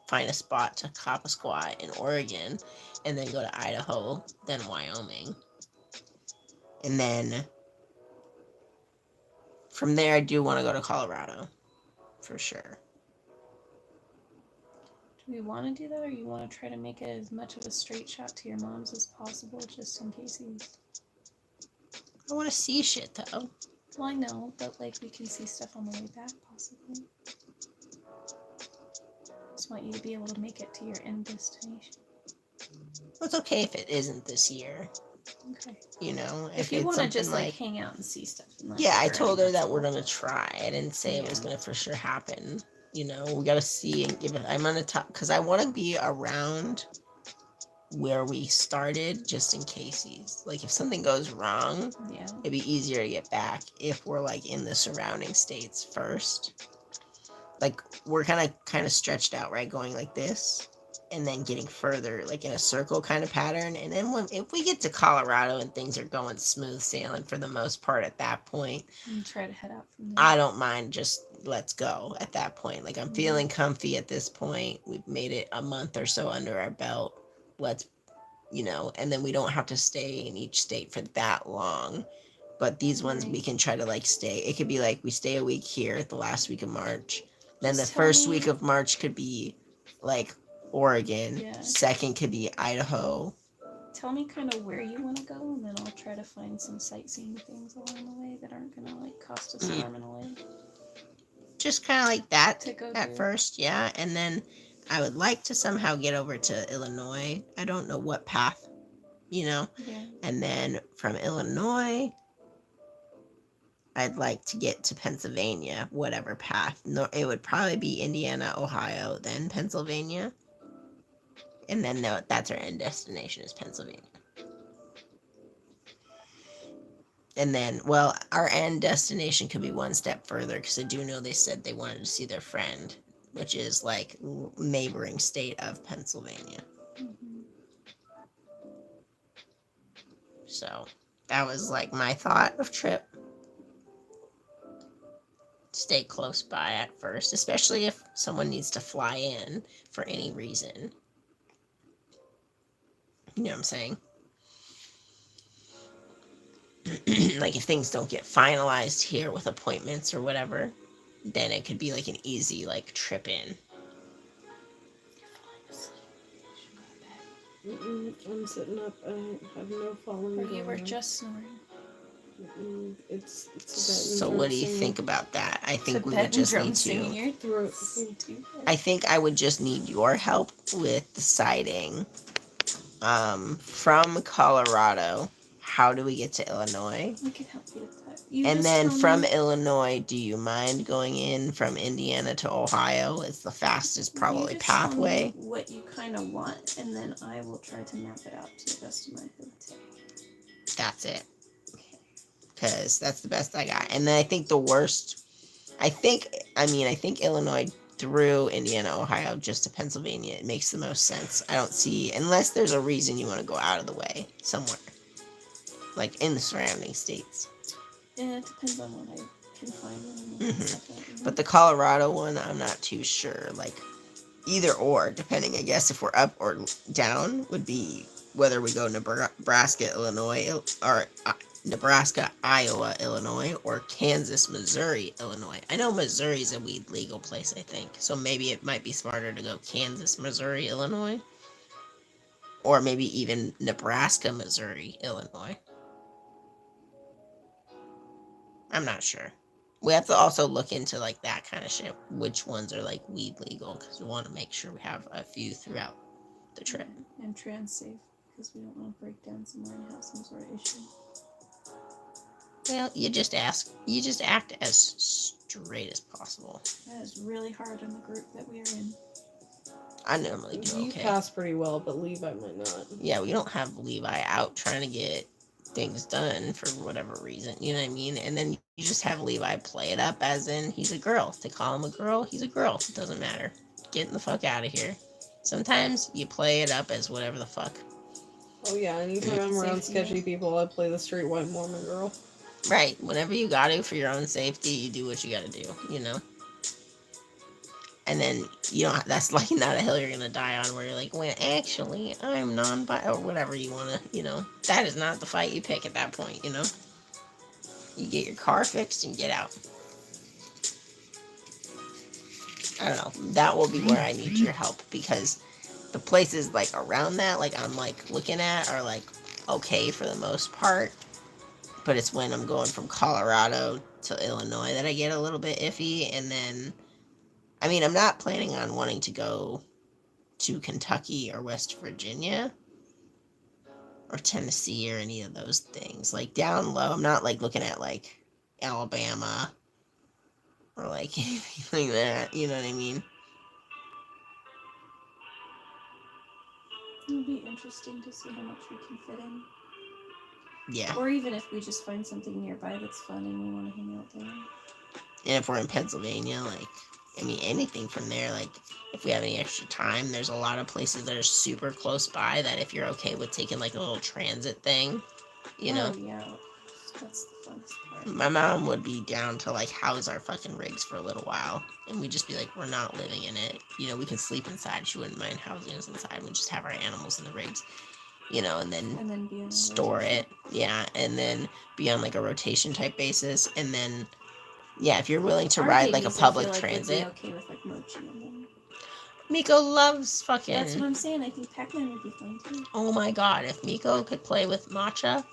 Speaker 1: find a spot to cop a squat in Oregon, and then go to Idaho, then Wyoming, and then from there I do want to go to Colorado, for sure.
Speaker 2: Do we want to do that, or you want to try to make it as much of a straight shot to your mom's as possible, just in case he's...
Speaker 1: I want to see shit though.
Speaker 2: Well, I know, but like we can see stuff on the way back, possibly. Just want you to be able to make it to your end destination.
Speaker 1: Well, it's okay if it isn't this year.
Speaker 2: Okay.
Speaker 1: You know,
Speaker 2: If you
Speaker 1: it's
Speaker 2: want to
Speaker 1: something
Speaker 2: just like hang out and see stuff. And, like,
Speaker 1: yeah, I
Speaker 2: look
Speaker 1: told
Speaker 2: around,
Speaker 1: her that
Speaker 2: that's
Speaker 1: we're
Speaker 2: all.
Speaker 1: gonna try. I didn't say it was
Speaker 2: Yeah.
Speaker 1: gonna for sure happen. You know, we gotta see and give it. I'm gonna talk because I want to be around where we started, just in case like if something goes wrong,
Speaker 2: Yeah.
Speaker 1: it'd be easier to get back if we're like in the surrounding states first. Like we're kind of stretched out, right? Going like this, and then getting further, like in a circle kind of pattern. And then if we get to Colorado and things are going smooth sailing for the most part at that point,
Speaker 2: And try to head out from there.
Speaker 1: I don't mind, just let's go at that point. Like I'm feeling comfy at this point. We've made it a month or so under our belt. Let's, and then we don't have to stay in each state for that long. But these ones we can try to like stay. It could be like we stay a week here the last week of March. Then
Speaker 2: Just
Speaker 1: the
Speaker 2: tell
Speaker 1: first
Speaker 2: me-
Speaker 1: week of March could be like Oregon.
Speaker 2: Yeah.
Speaker 1: Second could be Idaho.
Speaker 2: Tell me kind of where you want to go, and then I'll try to find some sightseeing things along the way that aren't gonna like cost us an arm and a leg.
Speaker 1: Just kind of like that
Speaker 2: To go
Speaker 1: at
Speaker 2: do.
Speaker 1: first, yeah. And then I would like to somehow get over to Illinois. I don't know what path,
Speaker 2: Yeah.
Speaker 1: And then from Illinois, I'd like to get to Pennsylvania, whatever path. No, it would probably be Indiana, Ohio, then Pennsylvania. And then that's our end destination is Pennsylvania. And then, well, our end destination could be one step further because I do know they said they wanted to see their friend, which is like neighboring state of Pennsylvania.
Speaker 2: Mm-hmm.
Speaker 1: So that was like my thought of trip. Stay close by at first, especially if someone needs to fly in for any reason. You know what I'm saying? Like if things don't get finalized here with appointments or whatever, then it could be like an easy like trip in.
Speaker 3: I'm sitting up. I have no falling.
Speaker 2: Or you were
Speaker 3: going on.
Speaker 2: just snoring.
Speaker 3: It's
Speaker 1: So what do you think about that? I think we would
Speaker 2: Tibetan
Speaker 1: just
Speaker 2: drum
Speaker 1: need
Speaker 2: singing
Speaker 1: to.
Speaker 2: your throat seemed too bad.
Speaker 1: I think I would just need your help with deciding from Colorado, how do we get to Illinois?
Speaker 2: We can help you with that. You
Speaker 1: And
Speaker 2: just
Speaker 1: then
Speaker 2: tell
Speaker 1: from
Speaker 2: me-
Speaker 1: Illinois, do you mind going in from Indiana to Ohio? It's the fastest probably
Speaker 2: you just tell me
Speaker 1: pathway.
Speaker 2: what you kind of want, and then I will try to map it out to the best of my ability.
Speaker 1: That's it. Because that's the best I got. And then I think the worst, I think Illinois through Indiana, Ohio, just to Pennsylvania. It makes the most sense. I don't see, unless there's a reason you want to go out of the way somewhere, like in the surrounding states.
Speaker 2: Yeah, it depends on what I can find.
Speaker 1: But the Colorado one, I'm not too sure. Like, either or, depending, I guess, if we're up or down, would be whether we go Nebraska, Illinois, or Nebraska, Iowa, Illinois, or Kansas, Missouri, Illinois. I know Missouri's a weed legal place, I think. So maybe it might be smarter to go Kansas, Missouri, Illinois. Or maybe even Nebraska, Missouri, Illinois. I'm not sure. We have to also look into like that kind of shit. Which ones are like weed legal? Because we want to make sure we have a few throughout the trip.
Speaker 2: And trans safe, because we don't want to break down somewhere and have some sort of issue.
Speaker 1: Well, you just act as straight as possible.
Speaker 2: That is really hard in the group that we are in.
Speaker 1: I normally do
Speaker 3: You
Speaker 1: okay.
Speaker 3: pass pretty well, but Levi might not.
Speaker 1: Yeah, we don't have Levi out trying to get things done for whatever reason. You know what I mean? And then you just have Levi play it up as in he's a girl. They call him a girl, he's a girl. It doesn't matter. Getting the fuck out of here. Sometimes you play it up as whatever the fuck.
Speaker 3: Oh yeah, anytime I'm around sketchy people, I play the straight white Mormon girl.
Speaker 1: Right. Whenever you got to for your own safety, you do what you got to do, you know? And then, you know, that's like not a hill you're going to die on where you're like, well, actually, I'm non-bi, or whatever you want to, you know? That is not the fight you pick at that point, you know? You get your car fixed and get out. I don't know. That will be where I need your help because the places like around that, like I'm like looking at are like okay for the most part. But it's when I'm going from Colorado to Illinois that I get a little bit iffy. And then, I mean, I'm not planning on wanting to go to Kentucky or West Virginia or Tennessee or any of those things. Like down low, I'm not like looking at like Alabama or like anything like that. You know what I mean?
Speaker 2: It'll be interesting to see how much we can fit in.
Speaker 1: Yeah.
Speaker 2: Or even if we just find something nearby that's fun and we want to hang out there.
Speaker 1: And if we're in Pennsylvania, like, I mean, anything from there, like, if we have any extra time, there's a lot of places that are super close by that if you're okay with taking, like, a little transit thing, you know?
Speaker 2: Oh, yeah. That's the funnest part.
Speaker 1: My mom would be down to, like, house our fucking rigs for a little while. And we'd just be like, we're not living in it. You know, we can sleep inside. She wouldn't mind housing us inside. We'd just have our animals in the rigs. You know, and then
Speaker 2: be on
Speaker 1: store it. Yeah, and then be on like a rotation type basis. And then, yeah, if you're willing to ride like a public transit.
Speaker 2: Would be okay with like mochi and then...
Speaker 1: Miko loves fucking.
Speaker 2: That's what I'm saying. I think Pac-Man would be fun too.
Speaker 1: Oh my god, if Miko could play with matcha,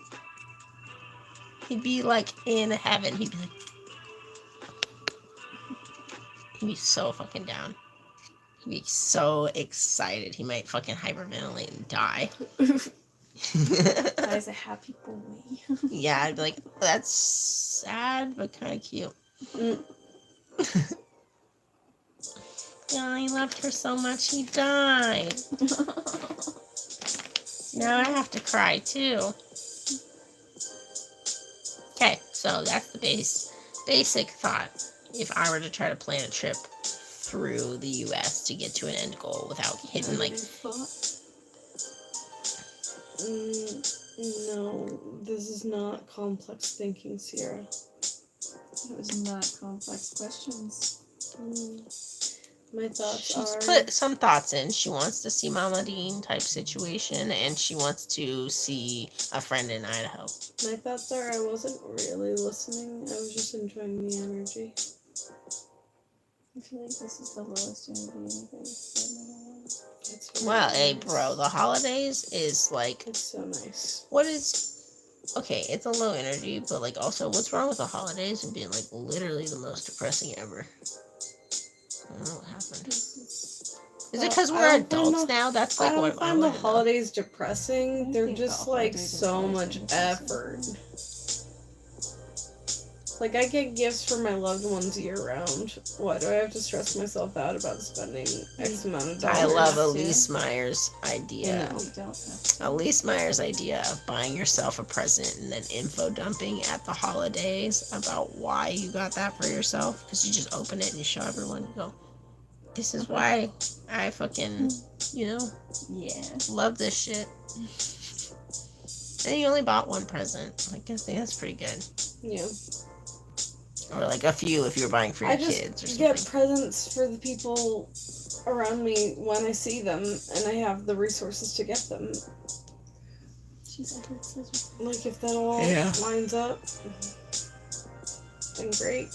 Speaker 1: he'd be like in heaven. He'd be so fucking down. He'd be so excited. He might fucking hyperventilate and die.
Speaker 2: That is a happy boy.
Speaker 1: Yeah, I'd be like, that's sad, but kind of cute. Yeah, he loved her so much he died. Now I have to cry too. Okay, so that's the basic thought. If I were to try to plan a trip through the U.S. to get to an end goal without hitting like...
Speaker 3: No, this is not complex thinking, Sierra.
Speaker 2: It was not complex questions.
Speaker 3: My thoughts
Speaker 1: She's
Speaker 3: are...
Speaker 1: put some thoughts in. She wants to see Mama Dean type situation, and she wants to see a friend in Idaho.
Speaker 3: My thoughts are I wasn't really listening. I was just enjoying the energy.
Speaker 2: I feel like this is the lowest energy anybody's said in a while.
Speaker 1: Well, hey, bro, the holidays is like...
Speaker 3: It's so nice.
Speaker 1: What is... Okay, it's a low energy, but like also, what's wrong with the holidays and being like literally the most depressing ever? I don't know what happened. Is it because we're adults now? That's like
Speaker 3: I don't
Speaker 1: what
Speaker 3: find the
Speaker 1: I
Speaker 3: holidays depressing. They're
Speaker 2: think
Speaker 3: just
Speaker 2: the
Speaker 3: like
Speaker 2: holidays are
Speaker 3: so
Speaker 2: nice
Speaker 3: much
Speaker 2: and
Speaker 3: effort. Like, I get gifts for my loved ones year round. Why do I have to stress myself out about spending X amount of dollars?
Speaker 1: I love Elise Meyer's idea.
Speaker 3: No.
Speaker 2: We don't have to.
Speaker 1: Elise Meyer's idea of buying yourself a present and then info dumping at the holidays about why you got that for yourself. Because you just open it and you show everyone. You go, This is why I fucking,
Speaker 2: Yeah.
Speaker 1: love this shit. And you only bought one present. I guess that's pretty good.
Speaker 3: Yeah.
Speaker 1: Or like a few if you're buying for your
Speaker 3: I
Speaker 1: kids or
Speaker 3: just
Speaker 1: something.
Speaker 3: get presents for the people around me when I see them, and I have the resources to get them.
Speaker 2: She's like, scissors.
Speaker 3: Like, if that all lines up, then great.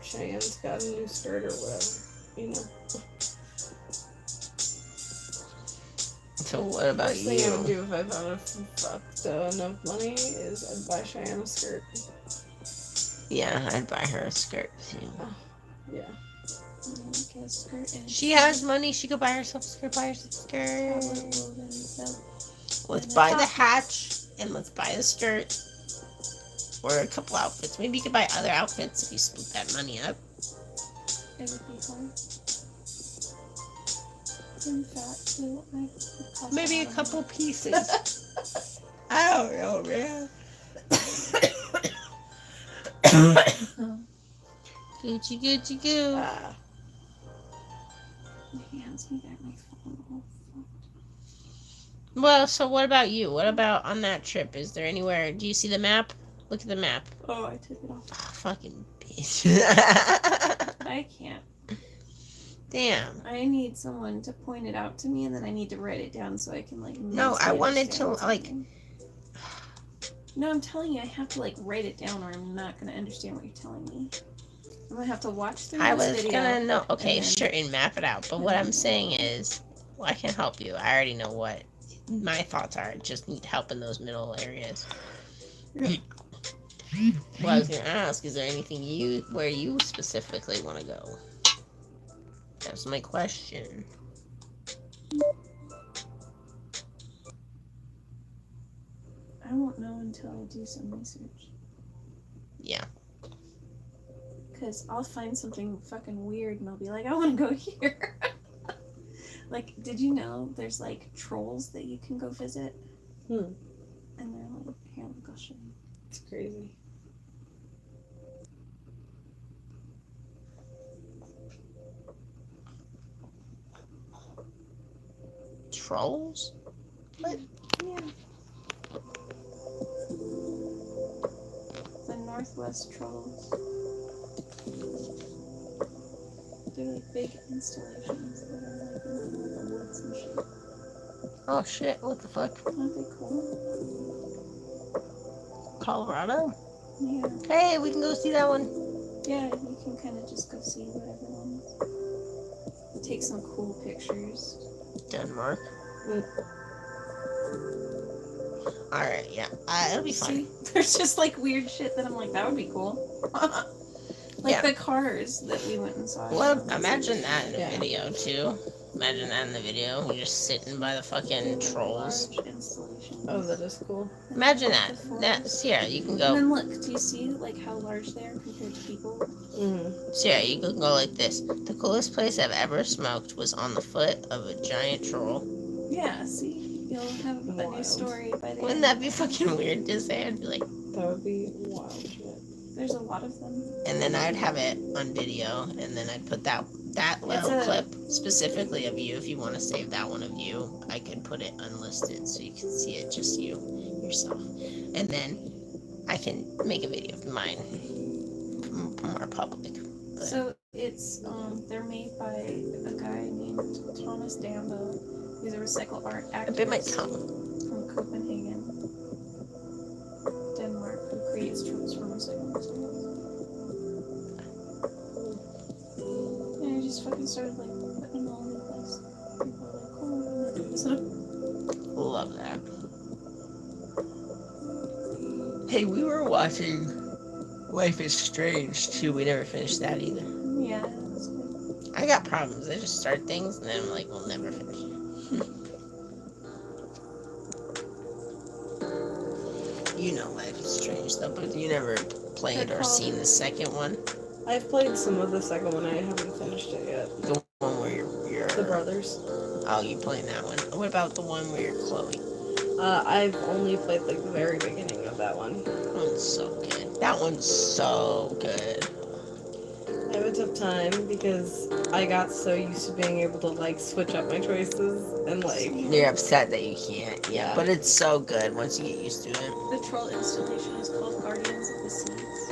Speaker 3: Cheyenne's got a new skirt or whatever, you know.
Speaker 1: So what about
Speaker 3: First thing I would
Speaker 1: you?
Speaker 3: do if I thought I fucked enough money is I'd buy Cheyenne a skirt.
Speaker 1: Yeah, I'd buy her a skirt too.
Speaker 3: Yeah.
Speaker 1: She has money. She could buy herself a skirt. Buy herself a skirt. Let's buy the hatch and let's buy a skirt. Or a couple outfits. Maybe you could buy other outfits if you split that money up.
Speaker 2: It would be hard. In fact, so
Speaker 1: Maybe a couple pieces. I don't know, man. Gucci, Gucci, goo.
Speaker 2: My hands me back my phone. Oh, fuck.
Speaker 1: Well, so what about you? What about on that trip? Is there anywhere? Do you see the map? Look at the map.
Speaker 2: Oh, I took it off.
Speaker 1: Oh, fucking bitch.
Speaker 2: I can't.
Speaker 1: Damn.
Speaker 2: I need someone to point it out to me, and then I need to write it down so I can like.
Speaker 1: No, I wanted to like.
Speaker 2: No, I'm telling you, I have to like write it down, or I'm not gonna understand what you're telling me. I'm gonna have to watch through
Speaker 1: I
Speaker 2: this
Speaker 1: was
Speaker 2: video.
Speaker 1: gonna know. Okay,
Speaker 2: and then-
Speaker 1: sure, and map it out. But what I'm saying is, well, I can help you. I already know what my thoughts are. I just need help in those middle areas. Well, I was gonna ask, is there anything where you specifically want to go? That's my question.
Speaker 2: I won't know until I do some research.
Speaker 1: Yeah.
Speaker 2: Because I'll find something fucking weird and I'll be like, I want to go here. Like, did you know there's like trolls that you can go visit?
Speaker 3: Hmm.
Speaker 2: And they're like, here, I'll show you.
Speaker 3: It's crazy.
Speaker 1: Trolls? What?
Speaker 2: Yeah. The Northwest Trolls. They're like big installations that are like in the woods and shit.
Speaker 1: Oh shit, what the fuck?
Speaker 2: Aren't they cool?
Speaker 1: Colorado?
Speaker 2: Yeah.
Speaker 1: Hey, we can go see that one.
Speaker 2: Yeah, you can kind of just go see whatever one. Take some cool pictures.
Speaker 1: Denmark.
Speaker 3: Mm.
Speaker 1: Alright, yeah. It'll be fun.
Speaker 2: See? There's just like weird shit that I'm like, that would be cool. Like
Speaker 1: Yeah.
Speaker 2: the cars that we went and saw.
Speaker 1: Well, imagine that in the
Speaker 3: Yeah.
Speaker 1: video, too. Imagine that in the video. You're just sitting by the fucking trolls.
Speaker 2: Large installations.
Speaker 3: Oh, that is cool.
Speaker 1: Imagine
Speaker 2: The
Speaker 1: that.
Speaker 2: forest.
Speaker 1: Sierra, you can
Speaker 2: And
Speaker 1: go.
Speaker 2: then look, do you see like how large they are compared to people?
Speaker 3: Mm.
Speaker 1: Sierra, you can go like this. The coolest place I've ever smoked was on the foot of a giant troll.
Speaker 2: Yeah, see? You'll have a new
Speaker 3: Wild.
Speaker 2: story by the
Speaker 1: Wouldn't
Speaker 2: end.
Speaker 1: that be fucking weird to say? I'd be like,
Speaker 3: That would be wild shit.
Speaker 2: There's a lot of them.
Speaker 1: and then I'd have it on video, and then I'd put that little
Speaker 2: a-
Speaker 1: clip specifically of you. If you want to save that one of you, I could put it unlisted so you can see it just yourself, and then I can make a video of mine more public. But
Speaker 2: So it's they're made by a guy named Thomas Dambo. He's a recycle art
Speaker 1: I bit my
Speaker 2: activist
Speaker 1: tongue.
Speaker 2: from Copenhagen, Denmark, who creates tropes from recycled materials. And I just fucking started like putting them all over the place. People are like, cool, I'm gonna do this.
Speaker 1: Love that. Hey, we were watching Life is Strange too. We never finished that either.
Speaker 2: Yeah, that's good.
Speaker 1: I got problems. I just start things and then I'm like, we'll never finish it. You know Life is Strange though, but you never played or seen the second one.
Speaker 3: I've played some of the second one. I haven't finished it yet.
Speaker 1: The one where you're
Speaker 3: The brothers.
Speaker 1: Oh, you playing that one? What about the one where you're Chloe?
Speaker 3: I've only played like the very beginning of that one.
Speaker 1: That one's so good. That one's so good.
Speaker 3: I have a tough time because I got so used to being able to like switch up my choices and like
Speaker 1: You're upset that you can't. Yeah,
Speaker 3: Yeah.
Speaker 1: but it's so good once you get used to it.
Speaker 2: The troll installation is called Guardians of the Seeds.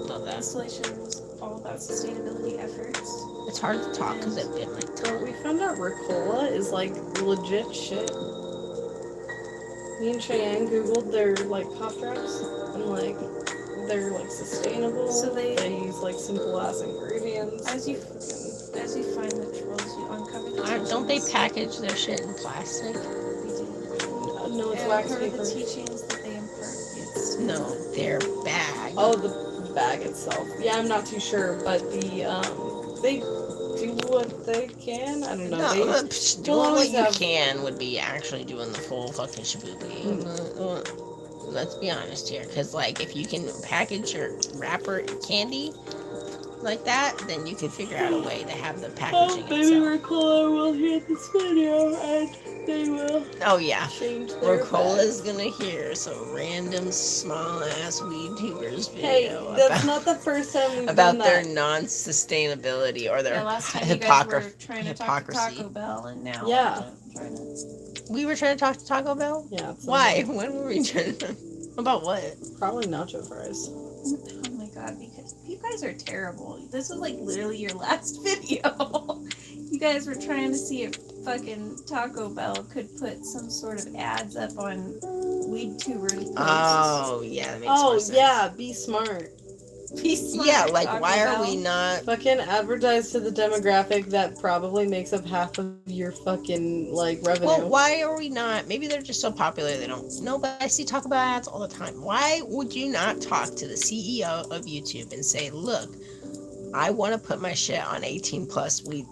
Speaker 1: Love
Speaker 2: The
Speaker 1: that.
Speaker 2: installation was all about sustainability efforts.
Speaker 1: It's hard to talk because I've been like
Speaker 3: so we found out Ricola is like legit shit. Me and Cheyenne googled their like cough drops and like they're like sustainable.
Speaker 2: So they
Speaker 3: use like simple ass ingredients.
Speaker 2: As you find the trolls, you uncover the teachings.
Speaker 1: don't they package their shit in plastic?
Speaker 2: They do.
Speaker 3: No, it's
Speaker 2: And
Speaker 3: wax
Speaker 2: part of
Speaker 3: paper.
Speaker 2: the teachings that they impart, it's
Speaker 1: No, their bag.
Speaker 3: Oh, the bag itself. Yeah, I'm not too sure, but they do what they can. I don't know.
Speaker 1: No,
Speaker 3: They
Speaker 1: doing what
Speaker 3: always
Speaker 1: you
Speaker 3: have-
Speaker 1: can would be actually doing the full fucking shaboobie. Let's be honest here, because like if you can package your wrapper candy like that, then you could figure out a way to have the packaging itself.
Speaker 3: Ricola will hear this video and they will
Speaker 1: Oh yeah,
Speaker 3: change their
Speaker 1: Rocola's gonna hear some random small ass weed tubers
Speaker 3: Hey,
Speaker 1: video
Speaker 3: that's not the first time we've
Speaker 1: about
Speaker 3: done
Speaker 1: their
Speaker 3: that.
Speaker 1: non-sustainability or their
Speaker 2: yeah, last time you guys were trying to talk to
Speaker 1: hypocrisy.
Speaker 2: Taco Bell, and now
Speaker 3: Yeah.
Speaker 2: we're trying to.
Speaker 1: We were trying to talk to Taco Bell.
Speaker 3: Yeah. it's
Speaker 1: Why? When were we trying to? About what?
Speaker 3: Probably nacho fries.
Speaker 2: Oh my god, because you guys are terrible. This was like literally your last video. You guys were trying to see if fucking Taco Bell could put some sort of ads up on weed tubers posts.
Speaker 1: Oh yeah, that makes more sense.
Speaker 3: Yeah, be smart.
Speaker 2: Be smart,
Speaker 1: Yeah, like
Speaker 2: Taco
Speaker 1: why are
Speaker 2: Bell.
Speaker 1: we not?
Speaker 3: Fucking advertise to the demographic that probably makes up half of your fucking like revenue.
Speaker 1: Well, why are we not? Maybe they're just so popular they don't. No, but I see Taco Bell ads all the time. Why would you not talk to the CEO of YouTube and say, "Look, I want to put my shit on 18 plus weed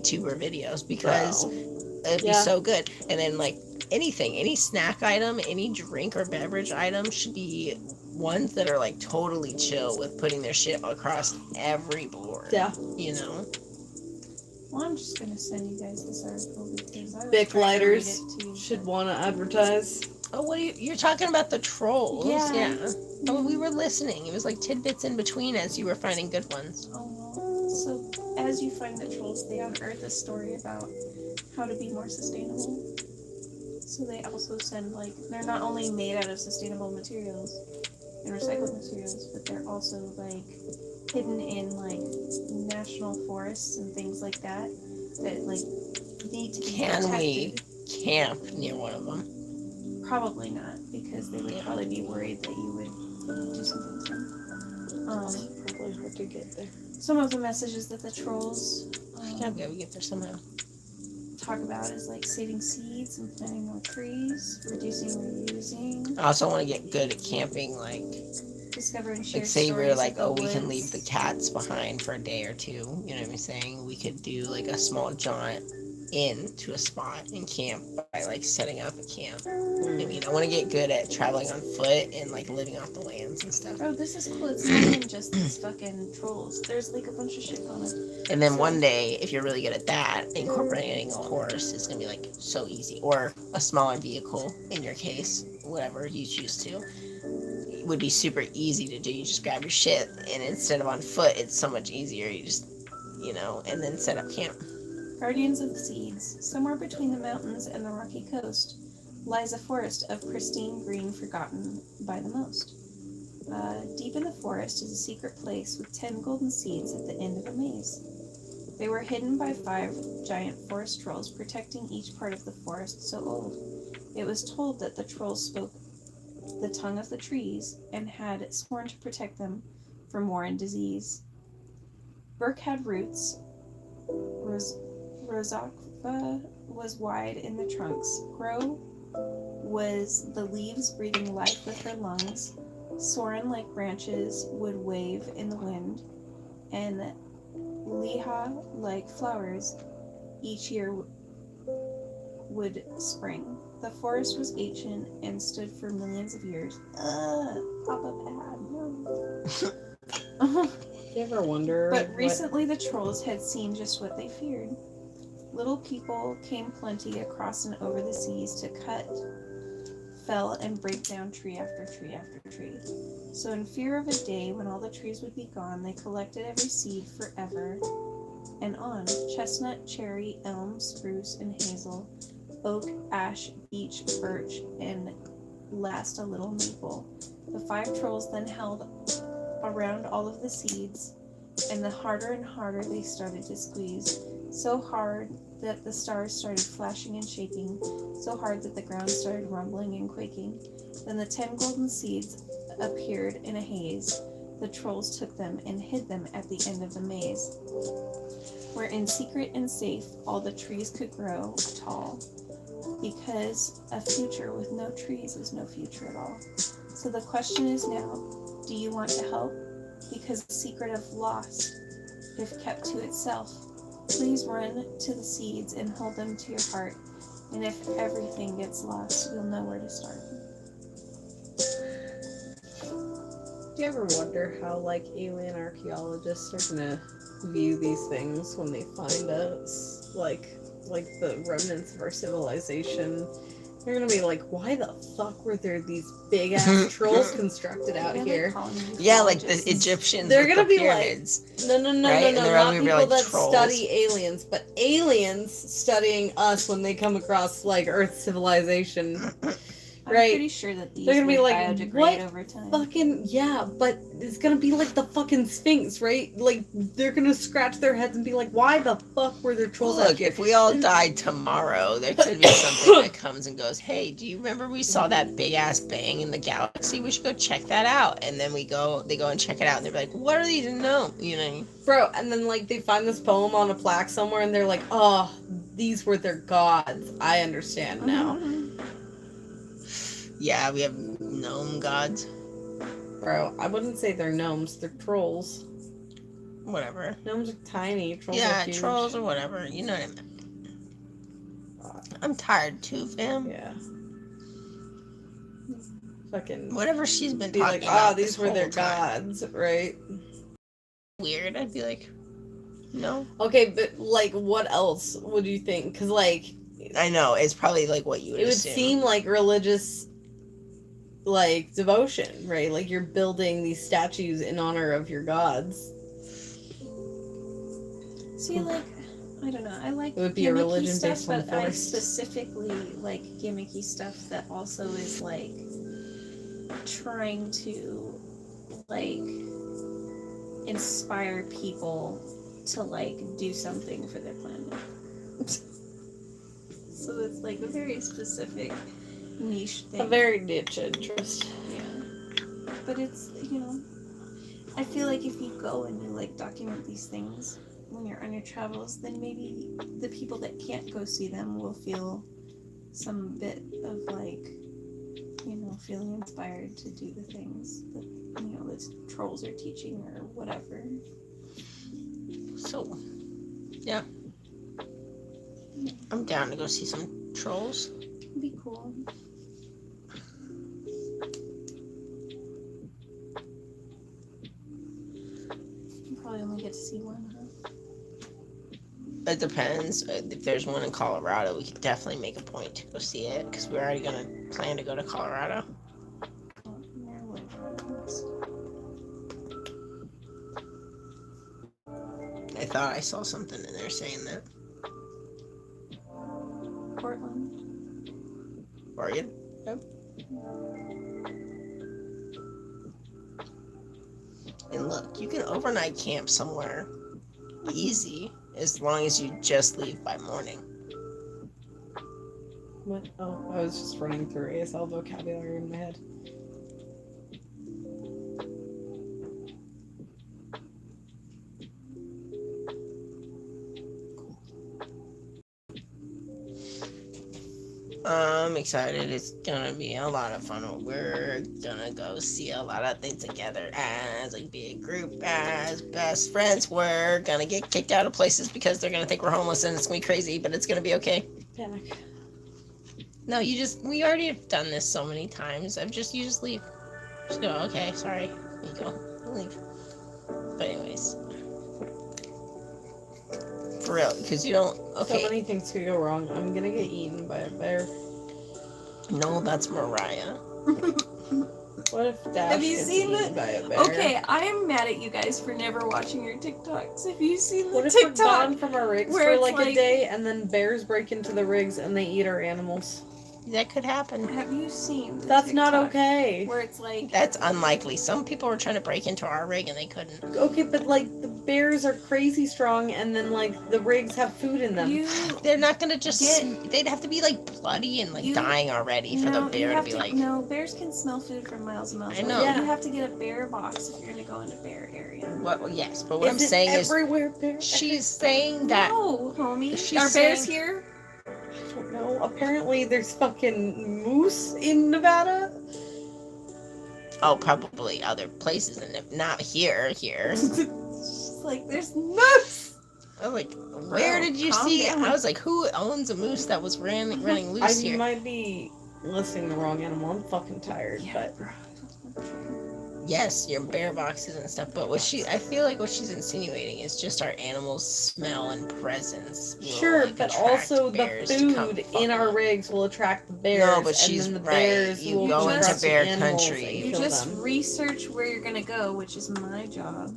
Speaker 1: tuber videos because it'd be so good." And then like anything, any snack item, any drink or beverage item should be ones that are like totally chill with putting their shit across every board.
Speaker 3: Yeah.
Speaker 1: You know?
Speaker 2: Well, I'm just gonna send you guys this article because I was
Speaker 3: Bic
Speaker 2: trying to read
Speaker 3: lighters
Speaker 2: it too.
Speaker 3: should want to advertise.
Speaker 1: Oh, what are you're talking about the trolls?
Speaker 2: Yeah.
Speaker 1: Oh, we were listening. It was like tidbits in between as you were finding good ones.
Speaker 2: Oh, well, so as you find the trolls, they unearth a story about how to be more sustainable. So they also send like they're not only made out of sustainable materials and recycled materials, but they're also like hidden in like national forests and things like that that like need to be
Speaker 1: Can we
Speaker 2: protected.
Speaker 1: camp near one of them?
Speaker 2: Probably not, because they would probably be worried that you would do something to them.
Speaker 3: Probably hard to get there.
Speaker 2: Some of the messages that the trolls
Speaker 1: Yeah, we get there somehow.
Speaker 2: talk about is like saving seeds and planting more trees, reducing reusing,
Speaker 1: I also want to get good at camping, like
Speaker 2: discover and share
Speaker 1: say we're
Speaker 2: stories
Speaker 1: like,
Speaker 2: of the
Speaker 1: oh, we can
Speaker 2: woods.
Speaker 1: leave the cats behind for a day or two. You know what I'm saying? We could do like a small jaunt into a spot and camp by like setting up a camp. I mean, I want to get good at traveling on foot and like living off the lands and stuff.
Speaker 2: Oh, this is cool. It's not even just these fucking trolls. There's like a bunch of shit on it.
Speaker 1: And then one day, if you're really good at that, incorporating a horse is gonna be like so easy, or a smaller vehicle in your case, whatever you choose to. It would be super easy to do. You just grab your shit, and instead of on foot, it's so much easier. You just, and then set up camp.
Speaker 2: Guardians of the Seeds. Somewhere between the mountains and the rocky coast lies a forest of pristine green forgotten by the most. Deep in the forest is a secret place with 10 golden seeds at the end of a maze. They were hidden by 5 giant forest trolls protecting each part of the forest so old. It was told that the trolls spoke the tongue of the trees and had sworn to protect them from war and disease. Birk had roots. Rosakva was wide in the trunks. Grow was the leaves breathing life with their lungs. Soren like branches would wave in the wind. And Liha like flowers each year would spring. The forest was ancient and stood for millions of years. Papa Pad.
Speaker 3: You ever wonder?
Speaker 2: But recently the trolls had seen just what they feared. Little people came plenty across and over the seas to cut fell and break down tree after tree after tree. So in fear of a day when all the trees would be gone, they collected every seed forever and on: chestnut, cherry, elm, spruce, and hazel, oak, ash, beech, birch, and last a little maple. The 5 trolls then held around all of the seeds, and the harder and harder they started to squeeze, so hard that the stars started flashing and shaking, so hard that the ground started rumbling and quaking. Then the 10 golden seeds appeared in a haze. The trolls took them and hid them at the end of the maze, where in secret and safe all the trees could grow tall, because a future with no trees is no future at all. So the question is now, do you want to help? Because the secret of lost, if kept to itself, please run to the seeds and hold them to your heart, and if everything gets lost, you'll know where to start.
Speaker 3: Do you ever wonder how, like, alien archaeologists are gonna view these things when they find us, like the remnants of our civilization? They're gonna be like, why the fuck were there these big ass trolls constructed out here?
Speaker 1: Yeah, like the Egyptians.
Speaker 3: They're
Speaker 1: with
Speaker 3: gonna
Speaker 1: the
Speaker 3: be like,
Speaker 1: pyramids,
Speaker 3: no,
Speaker 1: right? And
Speaker 3: not
Speaker 1: they're all gonna be
Speaker 3: people
Speaker 1: like
Speaker 3: that
Speaker 1: trolls.
Speaker 3: study aliens, but aliens studying us when they come across, like, Earth civilization.
Speaker 2: I'm
Speaker 3: Right.
Speaker 2: pretty sure that these
Speaker 3: They're gonna be
Speaker 2: would
Speaker 3: like,
Speaker 2: biodegrade
Speaker 3: what
Speaker 2: over time.
Speaker 3: fucking, yeah, but it's gonna be like the fucking Sphinx, right? Like, they're gonna scratch their heads and be like, why the fuck were there trolls out
Speaker 1: Look,
Speaker 3: here?
Speaker 1: if we all died tomorrow, there could be something that comes and goes, hey, do you remember we saw that big ass bang in the galaxy? We should go check that out. And then they go and check it out, and they're like, what are these? No, you know.
Speaker 3: Bro, and then, like, they find this poem on a plaque somewhere, and they're like, oh, these were their gods. I understand now.
Speaker 1: Yeah, we have gnome gods.
Speaker 3: Bro, I wouldn't say they're gnomes, they're trolls.
Speaker 1: Whatever.
Speaker 3: Gnomes are tiny, trolls are
Speaker 1: Yeah,
Speaker 3: huge.
Speaker 1: trolls or whatever. You know what I meant. I'm tired too, fam.
Speaker 3: Yeah. Fucking
Speaker 1: Whatever she's been
Speaker 3: be
Speaker 1: talking
Speaker 3: like,
Speaker 1: about.
Speaker 3: these
Speaker 1: this
Speaker 3: were their
Speaker 1: whole time.
Speaker 3: gods, right?
Speaker 1: Weird. I'd be like, no.
Speaker 3: Okay, but, like, what else would you think? Because, like,
Speaker 1: I know, it's probably like what you would
Speaker 3: it would
Speaker 1: assume.
Speaker 3: seem like religious, like, devotion, right? Like, you're building these statues in honor of your gods.
Speaker 2: See, like, I don't know. I like
Speaker 3: It would be a
Speaker 2: gimmicky
Speaker 3: religion
Speaker 2: stuff,
Speaker 3: based on
Speaker 2: but I
Speaker 3: force.
Speaker 2: specifically like gimmicky stuff that also is like trying to like inspire people to like do something for their planet. So it's like a very specific niche thing.
Speaker 3: A very niche interest.
Speaker 2: Yeah. But it's, you know, I feel like if you go and you like document these things when you're on your travels, then maybe the people that can't go see them will feel some bit of like, you know, feeling inspired to do the things that, you know, the trolls are teaching or whatever.
Speaker 1: So, yeah. I'm down to go see some trolls.
Speaker 2: It'd be cool. You probably only get to see one, huh?
Speaker 1: It depends. If there's one in Colorado, we could definitely make a point to go see it because we're already gonna plan to go to Colorado.
Speaker 2: Oh, Maryland.
Speaker 1: I thought I saw something in there saying that.
Speaker 2: Portland.
Speaker 1: Oregon? Yep. And look, you can overnight camp somewhere easy as long as you just leave by morning.
Speaker 3: What? Oh, I was just running through ASL vocabulary in my head.
Speaker 1: I'm excited. It's gonna be a lot of fun. We're gonna go see a lot of things together as a big group, as best friends. We're gonna get kicked out of places because they're gonna think we're homeless and it's gonna be crazy, but it's gonna be okay.
Speaker 3: Panic.
Speaker 1: No, we already have done this so many times. You just leave. Just go, okay, sorry. You go. Leave. But anyways. For real, because you don't, okay.
Speaker 3: So many things could go wrong. I'm gonna get eaten by a bear.
Speaker 1: No, that's Mariah.
Speaker 3: What if Dash
Speaker 2: Have you
Speaker 3: gets
Speaker 2: seen
Speaker 3: eaten
Speaker 2: it?
Speaker 3: by a bear?
Speaker 2: Okay, I am mad at you guys for never watching your TikToks. Have you seen the
Speaker 3: What if we're
Speaker 2: TikTok?
Speaker 3: gone from our rigs
Speaker 2: where
Speaker 3: for
Speaker 2: it's
Speaker 3: like a
Speaker 2: like-
Speaker 3: day and then bears break into the rigs and they eat our animals?
Speaker 1: That could happen.
Speaker 2: Have you seen the
Speaker 3: That's not
Speaker 2: TikTok
Speaker 3: okay.
Speaker 2: Where it's like,
Speaker 1: That's unlikely. Some people were trying to break into our rig and they couldn't.
Speaker 3: Okay, but like the bears are crazy strong and then like the rigs have food in them.
Speaker 2: you
Speaker 1: They're not gonna just.
Speaker 2: Get-
Speaker 1: They'd have to be like bloody and like
Speaker 2: You-
Speaker 1: dying already for the
Speaker 2: you
Speaker 1: bear to
Speaker 2: have
Speaker 1: be like.
Speaker 2: No, bears can smell food from miles and miles
Speaker 1: I
Speaker 2: away.
Speaker 1: know.
Speaker 3: Yeah.
Speaker 2: You have to get a bear box if you're gonna go into bear area.
Speaker 1: Well, yes, but what I'm
Speaker 3: Is it
Speaker 1: saying is,
Speaker 3: everywhere bear?
Speaker 1: she's saying that.
Speaker 2: No, homie.
Speaker 1: She's
Speaker 2: Are bears
Speaker 1: saying-
Speaker 2: here?
Speaker 3: I don't know. Apparently there's fucking moose in Nevada.
Speaker 1: Oh, probably other places and not here. Here.
Speaker 2: She's like, there's moose.
Speaker 1: I was like, where did you
Speaker 2: calm
Speaker 1: see?
Speaker 2: down.
Speaker 1: I was like, who owns a moose that was running loose here?
Speaker 3: might be listing the wrong animal. I'm fucking tired, but
Speaker 1: Yes, your bear boxes and stuff, but I feel like what she's insinuating is just our animals' smell and presence. Will,
Speaker 3: sure,
Speaker 1: like,
Speaker 3: but
Speaker 1: attract
Speaker 3: also the
Speaker 1: bears to come
Speaker 3: food
Speaker 1: fuck
Speaker 3: in our
Speaker 1: with.
Speaker 3: rigs will attract the bears.
Speaker 1: No, but
Speaker 3: and
Speaker 1: she's
Speaker 3: then the
Speaker 1: right.
Speaker 3: bears
Speaker 1: You
Speaker 3: will
Speaker 2: go into
Speaker 3: trust the
Speaker 1: bear
Speaker 3: animals
Speaker 1: country.
Speaker 3: and
Speaker 2: You
Speaker 3: kill
Speaker 2: just
Speaker 3: them.
Speaker 2: research where you're gonna go, which is my job,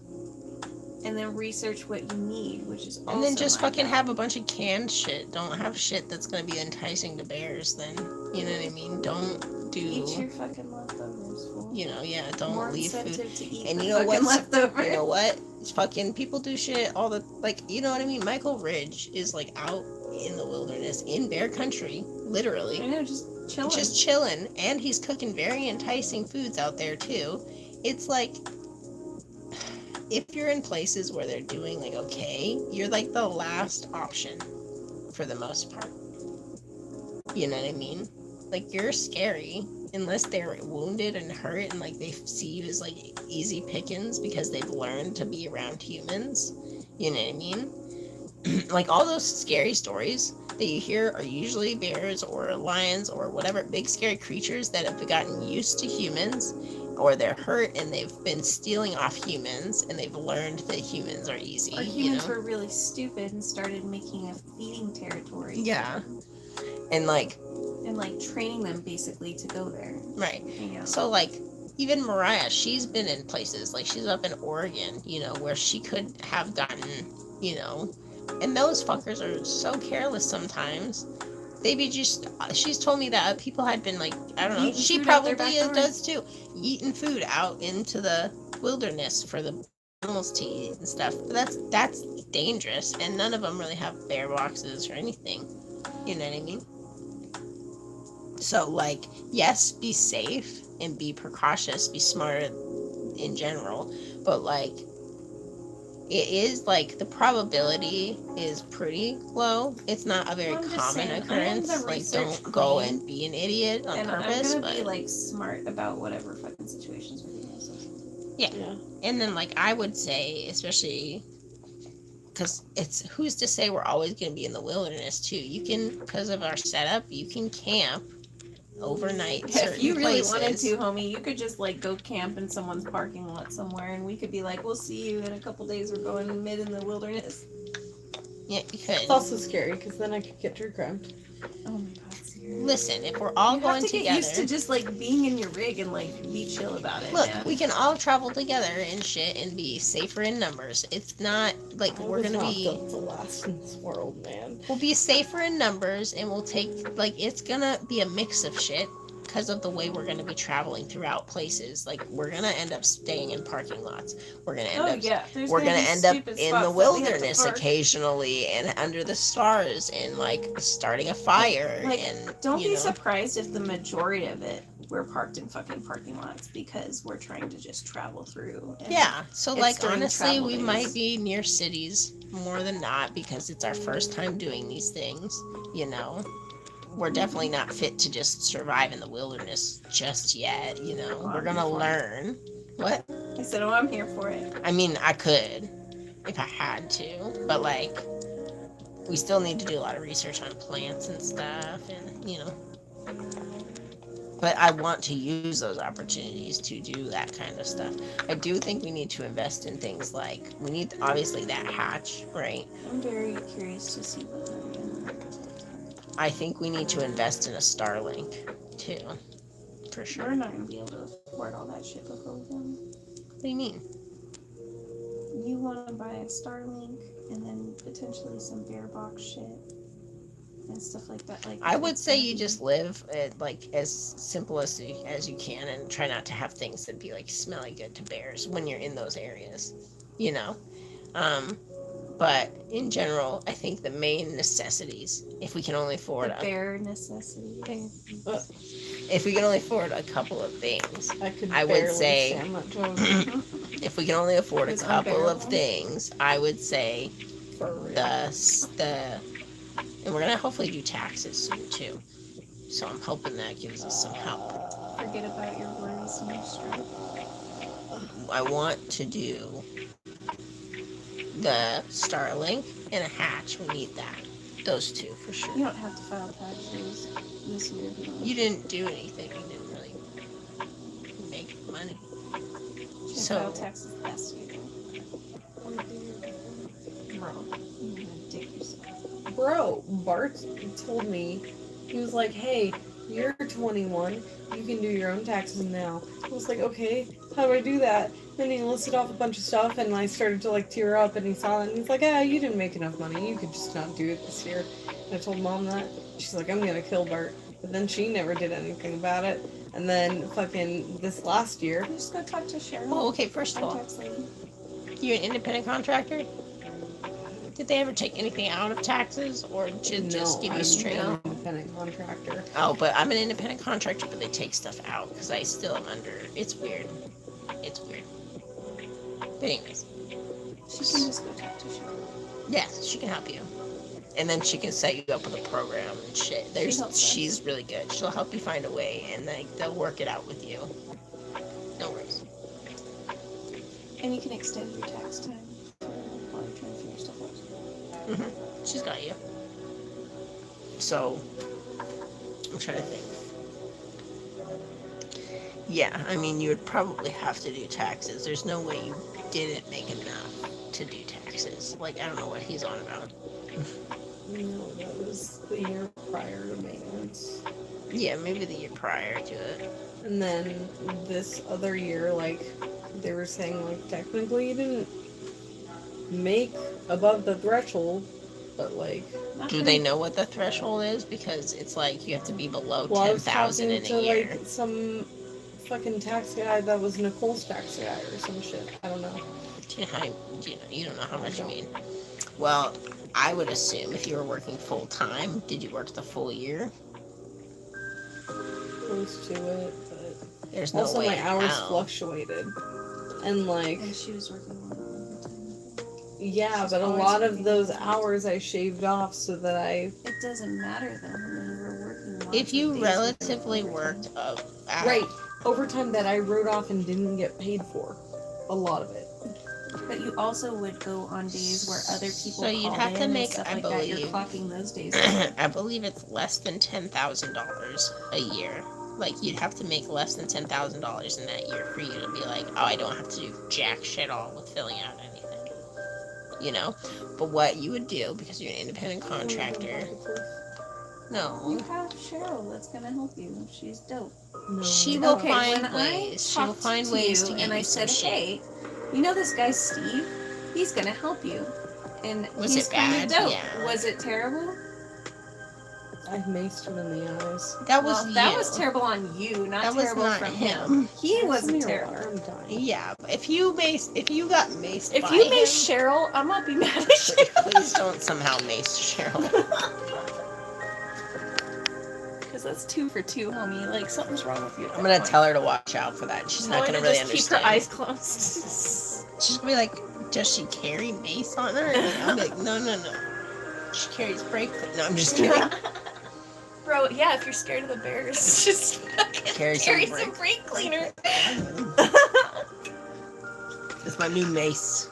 Speaker 2: and then research what you need, which is also
Speaker 1: And then just
Speaker 2: my
Speaker 1: fucking
Speaker 2: job.
Speaker 1: have a bunch of canned shit. Don't have shit that's gonna be enticing to bears. Then you know what I mean. Don't do.
Speaker 2: Eat your fucking leftovers, fool.
Speaker 1: You know, yeah. Don't
Speaker 2: More
Speaker 1: leave food.
Speaker 2: incentive to eat
Speaker 1: And
Speaker 2: the
Speaker 1: you know
Speaker 2: fucking
Speaker 1: what's-
Speaker 2: leftovers.
Speaker 1: You know what? It's fucking people do shit all the you know what I mean? Michael Ridge is like out in the wilderness in bear country,
Speaker 2: I
Speaker 1: literally.
Speaker 2: know, just chilling.
Speaker 1: Just chilling, and he's cooking very enticing foods out there too. It's like if you're in places where they're doing like okay, you're like the last option for the most part. You know what I mean? Like you're scary unless they're wounded and hurt and like they see you as like easy pickings because they've learned to be around humans. You know what I mean? Like all those scary stories that you hear are usually bears or lions or whatever big scary creatures that have gotten used to humans, or they're hurt and they've been stealing off humans and they've learned that humans are easy.
Speaker 2: Or
Speaker 1: you
Speaker 2: humans
Speaker 1: know?
Speaker 2: were really stupid and started making a feeding territory.
Speaker 1: Yeah. And like,
Speaker 2: And like training them basically to go there.
Speaker 1: right.
Speaker 2: You know?
Speaker 1: So like even Mariah, she's been in places like she's up in Oregon, you know, where she could have gotten, you know, and those fuckers are so careless sometimes. They be just. She's told me that people had been like, I don't know.
Speaker 2: Eating
Speaker 1: She
Speaker 2: food out their
Speaker 1: probably
Speaker 2: back door.
Speaker 1: does too, eating food out into the wilderness for the animals to eat and stuff. But that's dangerous, and none of them really have bear boxes or anything. You know what I mean? So like, yes, be safe and be precautious, be smart in general, but like it is like the probability is pretty low. It's not a very
Speaker 2: I'm just
Speaker 1: common
Speaker 2: saying, I am
Speaker 1: occurrence.
Speaker 2: the
Speaker 1: Like
Speaker 2: research
Speaker 1: don't go
Speaker 2: queen,
Speaker 1: and be an idiot on
Speaker 2: and
Speaker 1: purpose.
Speaker 2: I'm gonna
Speaker 1: But
Speaker 2: be like smart about whatever fucking situations we're in. So.
Speaker 3: Yeah.
Speaker 1: and then like I would say, especially because it's who's to say we're always going to be in the wilderness too. You can, because of our setup, you can camp overnight.
Speaker 2: If you really
Speaker 1: places.
Speaker 2: wanted to, homie, you could just like go camp in someone's parking lot somewhere, and we could be like, "We'll see you in a couple days. We're going mid in the wilderness."
Speaker 1: Yeah, you could.
Speaker 3: It's also scary because then I could get tree crimed.
Speaker 2: Oh my god, seriously.
Speaker 1: Listen, if we're all
Speaker 2: You
Speaker 1: going
Speaker 2: have to
Speaker 1: together,
Speaker 2: get used to just like being in your rig and like be chill about it.
Speaker 1: look,
Speaker 2: man.
Speaker 1: we can all travel together and shit and be safer in numbers. It's not like
Speaker 3: I
Speaker 1: we're
Speaker 3: was
Speaker 1: gonna
Speaker 3: not
Speaker 1: be.
Speaker 3: built to last in this world, man.
Speaker 1: We'll be safer in numbers, and we'll take like it's gonna be a mix of shit because of the way we're gonna be traveling throughout places. Like we're gonna end up staying in parking lots. We're gonna end
Speaker 2: Oh
Speaker 1: up.
Speaker 2: yeah, there's
Speaker 1: We're gonna
Speaker 2: be
Speaker 1: end up
Speaker 2: stupid
Speaker 1: in
Speaker 2: spots
Speaker 1: the
Speaker 2: that we have to
Speaker 1: wilderness
Speaker 2: park.
Speaker 1: occasionally and under the stars and like starting a fire
Speaker 2: Like,
Speaker 1: and
Speaker 2: Don't
Speaker 1: you
Speaker 2: be
Speaker 1: know.
Speaker 2: surprised if the majority of it we're parked in fucking parking lots because we're trying to just travel through. And
Speaker 1: Yeah, so
Speaker 2: it's
Speaker 1: like
Speaker 2: during
Speaker 1: honestly,
Speaker 2: travel
Speaker 1: we
Speaker 2: days.
Speaker 1: might be near cities more than not because it's our first time doing these things, you know. We're definitely not fit to just survive in the wilderness just yet, you know.
Speaker 2: Well,
Speaker 1: We're
Speaker 2: I'm
Speaker 1: gonna
Speaker 2: here for it.
Speaker 1: learn. What?
Speaker 2: I said, "Oh, I'm here for it."
Speaker 1: I mean, I could if I had to, but like we still need to do a lot of research on plants and stuff and, you know. But I want to use those opportunities to do that kind of stuff. I do think we need to invest in things like we need obviously that hatch, right?
Speaker 2: I'm very curious to see what they're gonna.
Speaker 1: I think we need to invest in a Starlink too. For sure.
Speaker 2: We're not gonna be able to afford all that shit before we're done.
Speaker 1: What do you mean?
Speaker 2: You want to buy a Starlink and then potentially some bear box shit and stuff like that. Like
Speaker 1: I would
Speaker 2: it's
Speaker 1: say
Speaker 2: gonna
Speaker 1: you
Speaker 2: be-
Speaker 1: just live like as simple as you can, and try not to have things that be like smelly good to bears when you're in those areas, you know. But in general, I think the main necessities, if we can only afford
Speaker 2: the bear necessity.
Speaker 1: if we can only afford a couple of things,
Speaker 3: I could
Speaker 1: I would
Speaker 3: barely
Speaker 1: say-
Speaker 3: stand that joke.
Speaker 1: if we can only afford a
Speaker 2: It's
Speaker 1: couple of
Speaker 2: unbearable.
Speaker 1: things, I would say
Speaker 3: For real.
Speaker 1: the and we're gonna hopefully do taxes soon too. So I'm hoping that gives us some help.
Speaker 2: Forget about your worries and your strife.
Speaker 1: I want to do the Starlink and a hatch. We need that. Those two for sure.
Speaker 2: You don't have to file taxes this year. If you don't.
Speaker 1: You didn't do anything. You didn't really make money.
Speaker 2: You should
Speaker 1: So-
Speaker 2: file taxes last year. Bro, you're gonna dick yourself.
Speaker 3: Bro, Bart told me, he was like, hey, you're 21, you can do your own taxes now. I was like, okay, how do I do that? Then he listed off a bunch of stuff, and I started to like tear up, and he saw it, and he's like, you didn't make enough money, you could just not do it this year. And I told Mom that. She's like, I'm gonna kill Bart. But then she never did anything about it. And then fucking this last year,
Speaker 2: You just go talk to Cheryl.
Speaker 1: Well, okay, first of
Speaker 2: Our
Speaker 1: all,
Speaker 2: tax lady.
Speaker 1: you're an independent contractor? Did they ever take anything out of taxes, or should just give you
Speaker 3: I'm
Speaker 1: straight?
Speaker 3: an independent contractor.
Speaker 1: Oh, but I'm an independent contractor, but they take stuff out because I still am under. It's weird. It's weird. But anyways,
Speaker 2: She can just go talk to Cheryl.
Speaker 1: yes, she can help you, and then she can set you up with a program and shit.
Speaker 2: helps us.
Speaker 1: She's really good. She'll help you find a way, and they'll work it out with you. No worries.
Speaker 2: And you can extend your tax time while you're trying to figure stuff out.
Speaker 1: She's got you. So, I'm trying to think. Yeah, I mean, you would probably have to do taxes. There's no way you didn't make enough to do taxes. Like, I don't know what he's on about.
Speaker 3: No, that was the year prior to maintenance.
Speaker 1: Yeah, maybe the year prior to it.
Speaker 3: And then this other year, like, they were saying, like, technically you didn't make above the threshold, but, like...
Speaker 1: Do they know what the threshold is? Because it's like you have to be below
Speaker 3: Well, I was
Speaker 1: 10,000
Speaker 3: talking
Speaker 1: in
Speaker 3: to,
Speaker 1: a year.
Speaker 3: like, some fucking tax guy that was Nicole's tax guy or some shit. I don't know.
Speaker 1: Do you know how, you don't know how much you mean. Well, I would assume if you were working full time, did you work the full year?
Speaker 3: Close to it, but...
Speaker 1: There's no
Speaker 3: Also,
Speaker 1: way
Speaker 3: my
Speaker 1: in
Speaker 3: hours
Speaker 1: hell.
Speaker 3: fluctuated. And, like...
Speaker 2: And she was working a lot of overtime.
Speaker 3: Yeah,
Speaker 2: She's
Speaker 3: but a
Speaker 2: always
Speaker 3: lot of
Speaker 2: working
Speaker 3: those
Speaker 2: overtime.
Speaker 3: hours I shaved off so that I...
Speaker 2: It doesn't matter though when you were working lots
Speaker 1: If
Speaker 2: of
Speaker 1: you
Speaker 2: days with
Speaker 1: relatively
Speaker 2: overtime.
Speaker 1: worked
Speaker 3: Right. Overtime that I wrote off and didn't get paid for. A lot of it.
Speaker 2: But you also would go on days where other people
Speaker 1: So you'd
Speaker 2: called
Speaker 1: have
Speaker 2: in
Speaker 1: to
Speaker 2: and
Speaker 1: make,
Speaker 2: stuff
Speaker 1: I
Speaker 2: like that. You're
Speaker 1: believe-
Speaker 2: clocking those days.
Speaker 1: I believe it's less than $10,000 a year. Like, you'd have to make less than $10,000 in that year for you to be like, oh, I don't have to do jack shit all with filling out anything. You know? But what you would do, because you're an independent contractor,
Speaker 2: You
Speaker 1: no.
Speaker 2: have Cheryl that's gonna help you. She's dope.
Speaker 3: No.
Speaker 1: She will
Speaker 2: Okay,
Speaker 1: find
Speaker 2: when
Speaker 1: ways.
Speaker 2: I
Speaker 1: She will
Speaker 2: talked
Speaker 1: find ways to
Speaker 2: you
Speaker 1: get
Speaker 2: and
Speaker 1: you
Speaker 2: I
Speaker 1: some
Speaker 2: said,
Speaker 1: shit.
Speaker 2: hey, you know this guy Steve? He's gonna help you. And
Speaker 1: Was
Speaker 2: he's
Speaker 1: it
Speaker 2: kind
Speaker 1: bad?
Speaker 2: of dope.
Speaker 1: Yeah.
Speaker 2: Was it terrible?
Speaker 3: I maced him in the eyes.
Speaker 1: That was
Speaker 2: Well,
Speaker 1: you.
Speaker 2: that was terrible on you, not
Speaker 1: That was
Speaker 2: terrible
Speaker 1: not
Speaker 2: from
Speaker 1: him.
Speaker 2: He
Speaker 3: Pass
Speaker 2: wasn't
Speaker 3: me your
Speaker 2: terrible.
Speaker 3: water, I'm dying.
Speaker 1: Yeah, but if you got maced
Speaker 2: If
Speaker 1: by
Speaker 2: you
Speaker 1: him,
Speaker 2: made Cheryl, I'm gonna be mad at you.
Speaker 1: please don't somehow mace Cheryl.
Speaker 2: Because that's 2 for 2, homie. Like, something's wrong with you.
Speaker 1: I'm gonna tell her to watch out for that. She's not gonna really
Speaker 2: just
Speaker 1: understand.
Speaker 2: keep her eyes closed.
Speaker 1: She's gonna be like, does she carry mace on her? And I'm like, no. She carries brake. No, I'm just kidding.
Speaker 2: Bro, yeah, if you're scared of the bears, just fucking
Speaker 1: Carry
Speaker 2: carry
Speaker 1: some
Speaker 2: some brake cleaner.
Speaker 1: It's my new mace.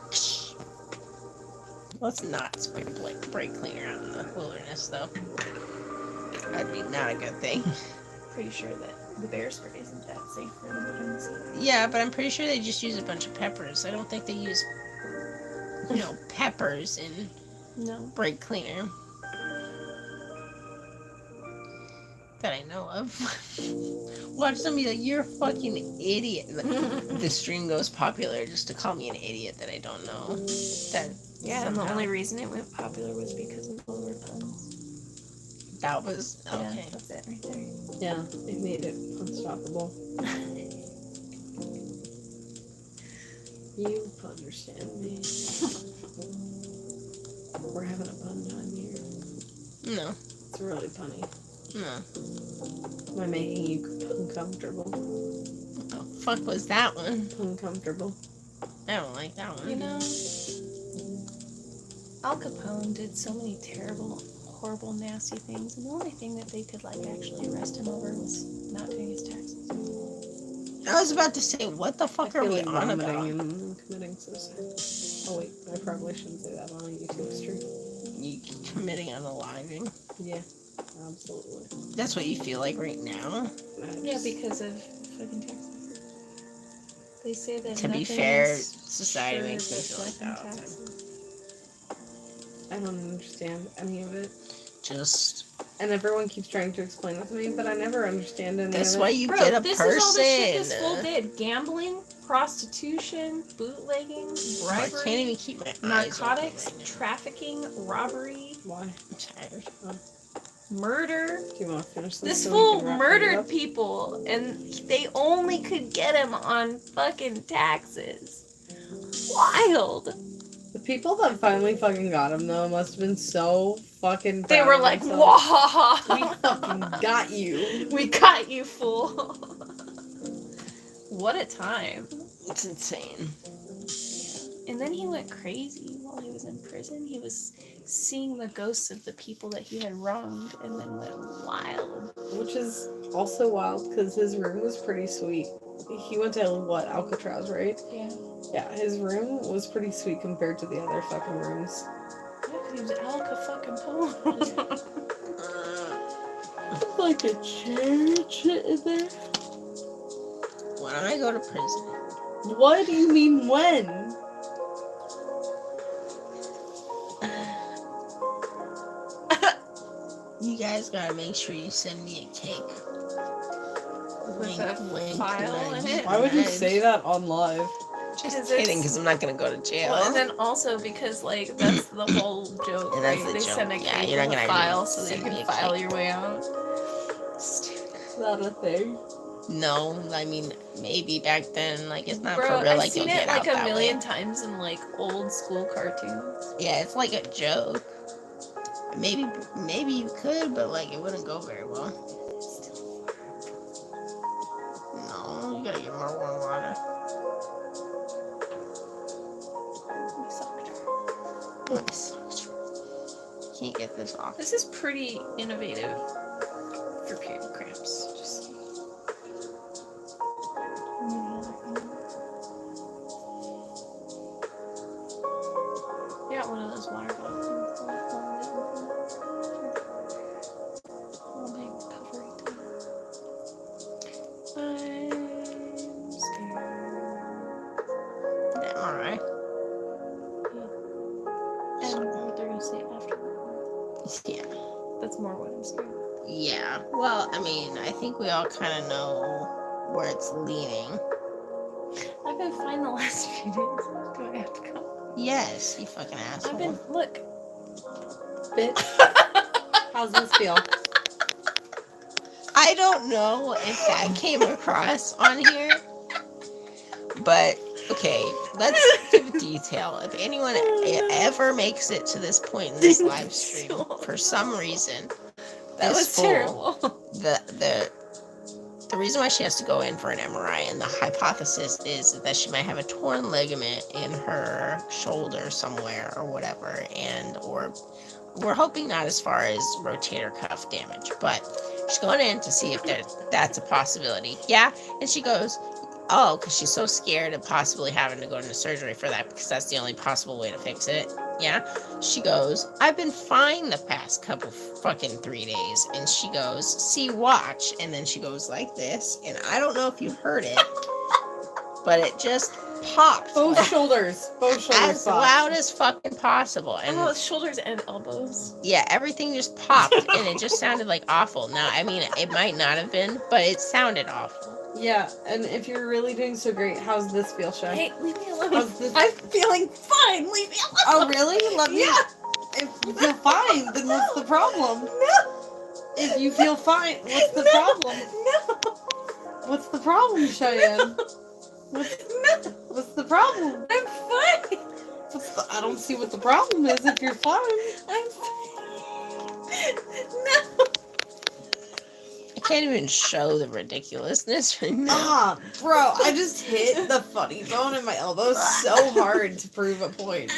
Speaker 1: Let's not spray brake cleaner out in the wilderness, though. That'd be not a good thing.
Speaker 2: Pretty sure that the bear spray isn't that safe for the wilderness.
Speaker 1: Yeah, but I'm pretty sure they just use a bunch of peppers. I don't think they use, peppers in
Speaker 2: No.
Speaker 1: brake cleaner. that I know of. Watch them be like, you're a fucking idiot. The stream goes popular just to call me an idiot that I don't know. That
Speaker 2: Yeah, and the
Speaker 1: somehow-
Speaker 2: only reason it went popular was because of all the puns.
Speaker 1: That was
Speaker 2: Yeah,
Speaker 1: okay.
Speaker 2: that's it right there.
Speaker 3: Yeah, it made it unstoppable. You understand me. We're having a pun time here.
Speaker 1: No,
Speaker 3: It's really punny.
Speaker 1: no.
Speaker 3: Am I making you uncomfortable?
Speaker 1: What the fuck was that one?
Speaker 3: Uncomfortable.
Speaker 1: I don't like that one.
Speaker 2: You know, Al Capone did so many terrible, horrible, nasty things, and the only thing that they could like actually arrest him over was not paying his taxes.
Speaker 1: I was about to say, what the fuck
Speaker 3: I
Speaker 1: are
Speaker 3: feel
Speaker 1: we
Speaker 3: like
Speaker 1: on
Speaker 3: vomiting
Speaker 1: about?
Speaker 3: and committing suicide. Oh wait, I probably shouldn't say that on a YouTube stream.
Speaker 1: You committing unaliving?
Speaker 3: Yeah, absolutely.
Speaker 1: That's what you feel like right now?
Speaker 2: Yeah, because of fucking taxes. They say that
Speaker 1: To be
Speaker 2: nothing
Speaker 1: fair,
Speaker 2: is
Speaker 1: society
Speaker 2: sure
Speaker 1: makes me
Speaker 2: but
Speaker 1: feel like
Speaker 2: death and
Speaker 1: that all the time.
Speaker 2: taxes.
Speaker 3: I don't understand any of it.
Speaker 1: Just,
Speaker 3: And everyone keeps trying to explain it to me, but I never understand any
Speaker 1: that's
Speaker 3: of it.
Speaker 1: why you
Speaker 2: Bro,
Speaker 1: get a
Speaker 2: this
Speaker 1: person.
Speaker 2: is all the shit this fool did. Gambling, prostitution, bootlegging,
Speaker 1: I can't
Speaker 2: bribery,
Speaker 1: even keep my eyes
Speaker 2: narcotics,
Speaker 1: open right now.
Speaker 2: trafficking, robbery,
Speaker 3: Why?
Speaker 1: I'm tired.
Speaker 2: murder.
Speaker 3: Do you want to finish this?
Speaker 2: This
Speaker 3: so we
Speaker 2: fool
Speaker 3: can wrap things
Speaker 2: murdered
Speaker 3: up?
Speaker 2: people, and they only could get him on fucking taxes. Wild.
Speaker 3: The people that finally fucking got him, though, must have been so fucking
Speaker 2: They
Speaker 3: proud
Speaker 2: were
Speaker 3: of
Speaker 2: like,
Speaker 3: themselves.
Speaker 2: "Whoa,
Speaker 3: We fucking got you.
Speaker 2: we got you, fool." What a time.
Speaker 1: It's insane.
Speaker 2: And then he went crazy while he was in prison. He was seeing the ghosts of the people that he had wronged and then went wild.
Speaker 3: Which is also wild, because his room was pretty sweet. He went to, what, Alcatraz, right?
Speaker 2: Yeah.
Speaker 3: Yeah, his room was pretty sweet compared to the other fucking rooms.
Speaker 2: Yeah, 'cause he was fucking
Speaker 3: Like a chair and shit in there.
Speaker 1: When I go to prison,
Speaker 3: What do you mean when?
Speaker 1: you guys gotta make sure you send me a cake.
Speaker 2: With a file in it?
Speaker 3: Why would you say that on live?
Speaker 1: Just
Speaker 2: 'Cause
Speaker 1: kidding,
Speaker 2: it's-
Speaker 1: because I'm not gonna go to jail.
Speaker 2: Well, and then also because like that's the whole joke,
Speaker 1: And that's
Speaker 2: right?
Speaker 1: the
Speaker 2: They
Speaker 1: joke.
Speaker 2: send a
Speaker 1: Yeah,
Speaker 2: cake
Speaker 1: you're not
Speaker 2: with a
Speaker 1: gonna
Speaker 2: file so that
Speaker 1: send
Speaker 2: you
Speaker 1: me
Speaker 2: can
Speaker 1: a
Speaker 2: file
Speaker 1: cake.
Speaker 2: your way out.
Speaker 3: Is that a thing?
Speaker 1: No, I mean, maybe back then, like, it's not
Speaker 2: Bro,
Speaker 1: for real,
Speaker 2: I've
Speaker 1: like,
Speaker 2: seen
Speaker 1: you'll
Speaker 2: it
Speaker 1: get
Speaker 2: like
Speaker 1: out
Speaker 2: a
Speaker 1: that
Speaker 2: million
Speaker 1: way.
Speaker 2: times in like old school cartoons.
Speaker 1: Yeah, it's like a joke. Maybe you could, but, like, it wouldn't go very well. No, you gotta get more warm water. Nice. Can't get this off.
Speaker 2: This is pretty innovative for period cramps. Just got one of those water bottles. Little big recovery time. I'm scared.
Speaker 1: Damn, alright.
Speaker 2: And they're gonna say after.
Speaker 1: Yeah.
Speaker 2: That's more what I'm scared.
Speaker 1: Yeah. Well, I mean, I think we all kind of know where it's leaning.
Speaker 2: I've been fine the last few days. Do I have to go?
Speaker 1: Yes, you fucking asshole.
Speaker 2: I've been look.
Speaker 3: Bitch. How's this feel?
Speaker 1: I don't know if that came across on here, but okay, let's give detail. If anyone ever makes it to this point in this live stream, for some reason,
Speaker 2: That
Speaker 1: this
Speaker 2: was
Speaker 1: fool,
Speaker 2: terrible.
Speaker 1: the reason why she has to go in for an MRI, and the hypothesis is that she might have a torn ligament in her shoulder somewhere or whatever, or we're hoping not as far as rotator cuff damage, but she's going in to see if that's a possibility. Yeah, and she goes, oh, because she's so scared of possibly having to go into surgery for that, because that's the only possible way to fix it. Yeah, she goes, I've been fine the past couple fucking 3 days, and she goes, see, watch, and then she goes like this, and I don't know if you heard it, but it just popped.
Speaker 3: Both
Speaker 1: like,
Speaker 3: shoulders. Both shoulders.
Speaker 1: as
Speaker 3: popped.
Speaker 1: loud as fucking possible. And
Speaker 2: Oh, shoulders and elbows.
Speaker 1: yeah, everything just popped and it just sounded like awful. Now, I mean, it might not have been, but it sounded awful.
Speaker 3: Yeah, and if you're really doing so great, how's this feel, Shay?
Speaker 2: Hey, leave me alone.
Speaker 3: How's this?
Speaker 2: I'm feeling fine. Leave me alone.
Speaker 3: Oh, really? Let me.
Speaker 2: Yeah.
Speaker 3: If you feel fine, then what's the problem?
Speaker 2: No.
Speaker 3: If you feel fine, what's the problem?
Speaker 2: No.
Speaker 3: What's the problem, Cheyenne?
Speaker 2: No.
Speaker 3: What's the problem?
Speaker 2: I'm fine.
Speaker 3: I don't see what the problem is if you're fine.
Speaker 2: I'm fine. No.
Speaker 1: I can't even show the ridiculousness right now.
Speaker 3: Ah, bro, I just hit the funny bone in my elbow so hard to prove a point.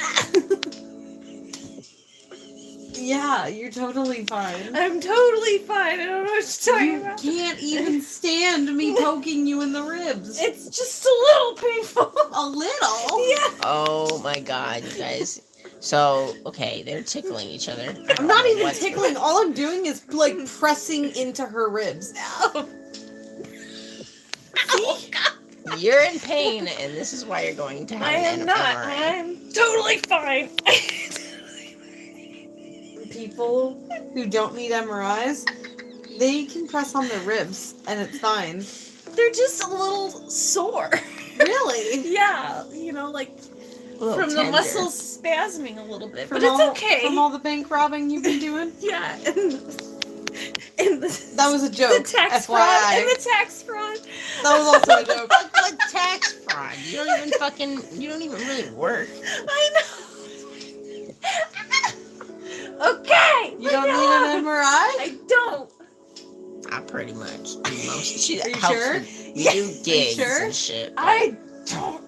Speaker 3: Yeah, you're totally fine.
Speaker 2: I'm totally fine. I don't know what you're talking
Speaker 3: You
Speaker 2: about.
Speaker 3: can't even stand me poking you in the ribs.
Speaker 2: It's just a little painful.
Speaker 3: A little?
Speaker 2: Yeah.
Speaker 1: Oh my god, you guys. So, okay, they're tickling each other. I don't
Speaker 3: I'm not
Speaker 1: know
Speaker 3: even
Speaker 1: what's-
Speaker 3: tickling. All I'm doing is, like, pressing into her ribs.
Speaker 2: No.
Speaker 1: You're in pain, and this is why you're going to have
Speaker 2: I
Speaker 1: an
Speaker 2: am not.
Speaker 1: MRI.
Speaker 2: I'm totally fine.
Speaker 3: People who don't need MRIs, they can press on their ribs, and it's fine.
Speaker 2: They're just a little sore.
Speaker 3: Really?
Speaker 2: Yeah, you know, like
Speaker 1: A little
Speaker 2: from the
Speaker 1: tender.
Speaker 2: muscles spasming a little bit,
Speaker 3: From
Speaker 2: but it's
Speaker 3: all-
Speaker 2: okay.
Speaker 3: From all the bank robbing you've been doing?
Speaker 2: Yeah, and the,
Speaker 3: That was a joke,
Speaker 2: the tax
Speaker 3: FYI.
Speaker 2: fraud and the tax fraud.
Speaker 3: That was also a joke.
Speaker 1: Fuck with tax fraud. You don't even really work.
Speaker 2: I know. Okay.
Speaker 3: You don't
Speaker 2: leave me
Speaker 3: need
Speaker 2: alone.
Speaker 3: an MRI?
Speaker 2: I don't.
Speaker 1: I pretty much do most. She
Speaker 3: Are you
Speaker 1: helps
Speaker 3: sure?
Speaker 1: with- We do gigs
Speaker 3: sure?
Speaker 1: and shit.
Speaker 2: I don't.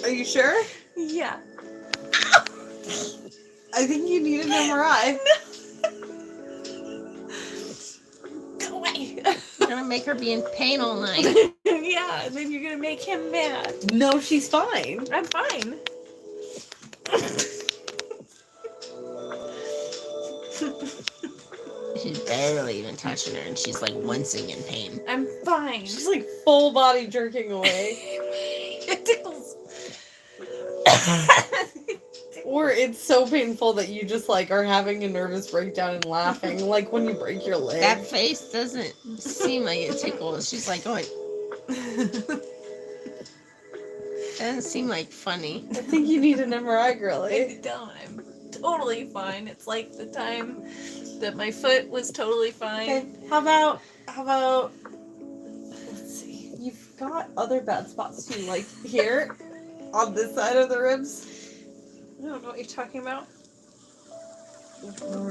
Speaker 3: Are you sure?
Speaker 2: Yeah.
Speaker 3: I think you need an MRI.
Speaker 2: Go away.
Speaker 1: You're gonna make her be in pain all night.
Speaker 2: Yeah, and then you're gonna make him mad.
Speaker 3: No, she's fine.
Speaker 2: I'm fine.
Speaker 1: She's barely even touching her, and she's like wincing in pain.
Speaker 2: I'm fine.
Speaker 3: She's like full body jerking away.
Speaker 2: It tickles.
Speaker 3: Or it's so painful that you just like are having a nervous breakdown and laughing, like when you break your leg.
Speaker 1: That face doesn't seem like it tickles. She's like going. Doesn't seem like funny.
Speaker 3: I think you need an MRI,
Speaker 2: I
Speaker 3: girly.
Speaker 2: don't. I'm totally fine. It's like the time that my foot was totally fine.
Speaker 3: Okay, how about let's see. You've got other bad spots too, like here on this side of the ribs.
Speaker 2: I don't know what you're talking about.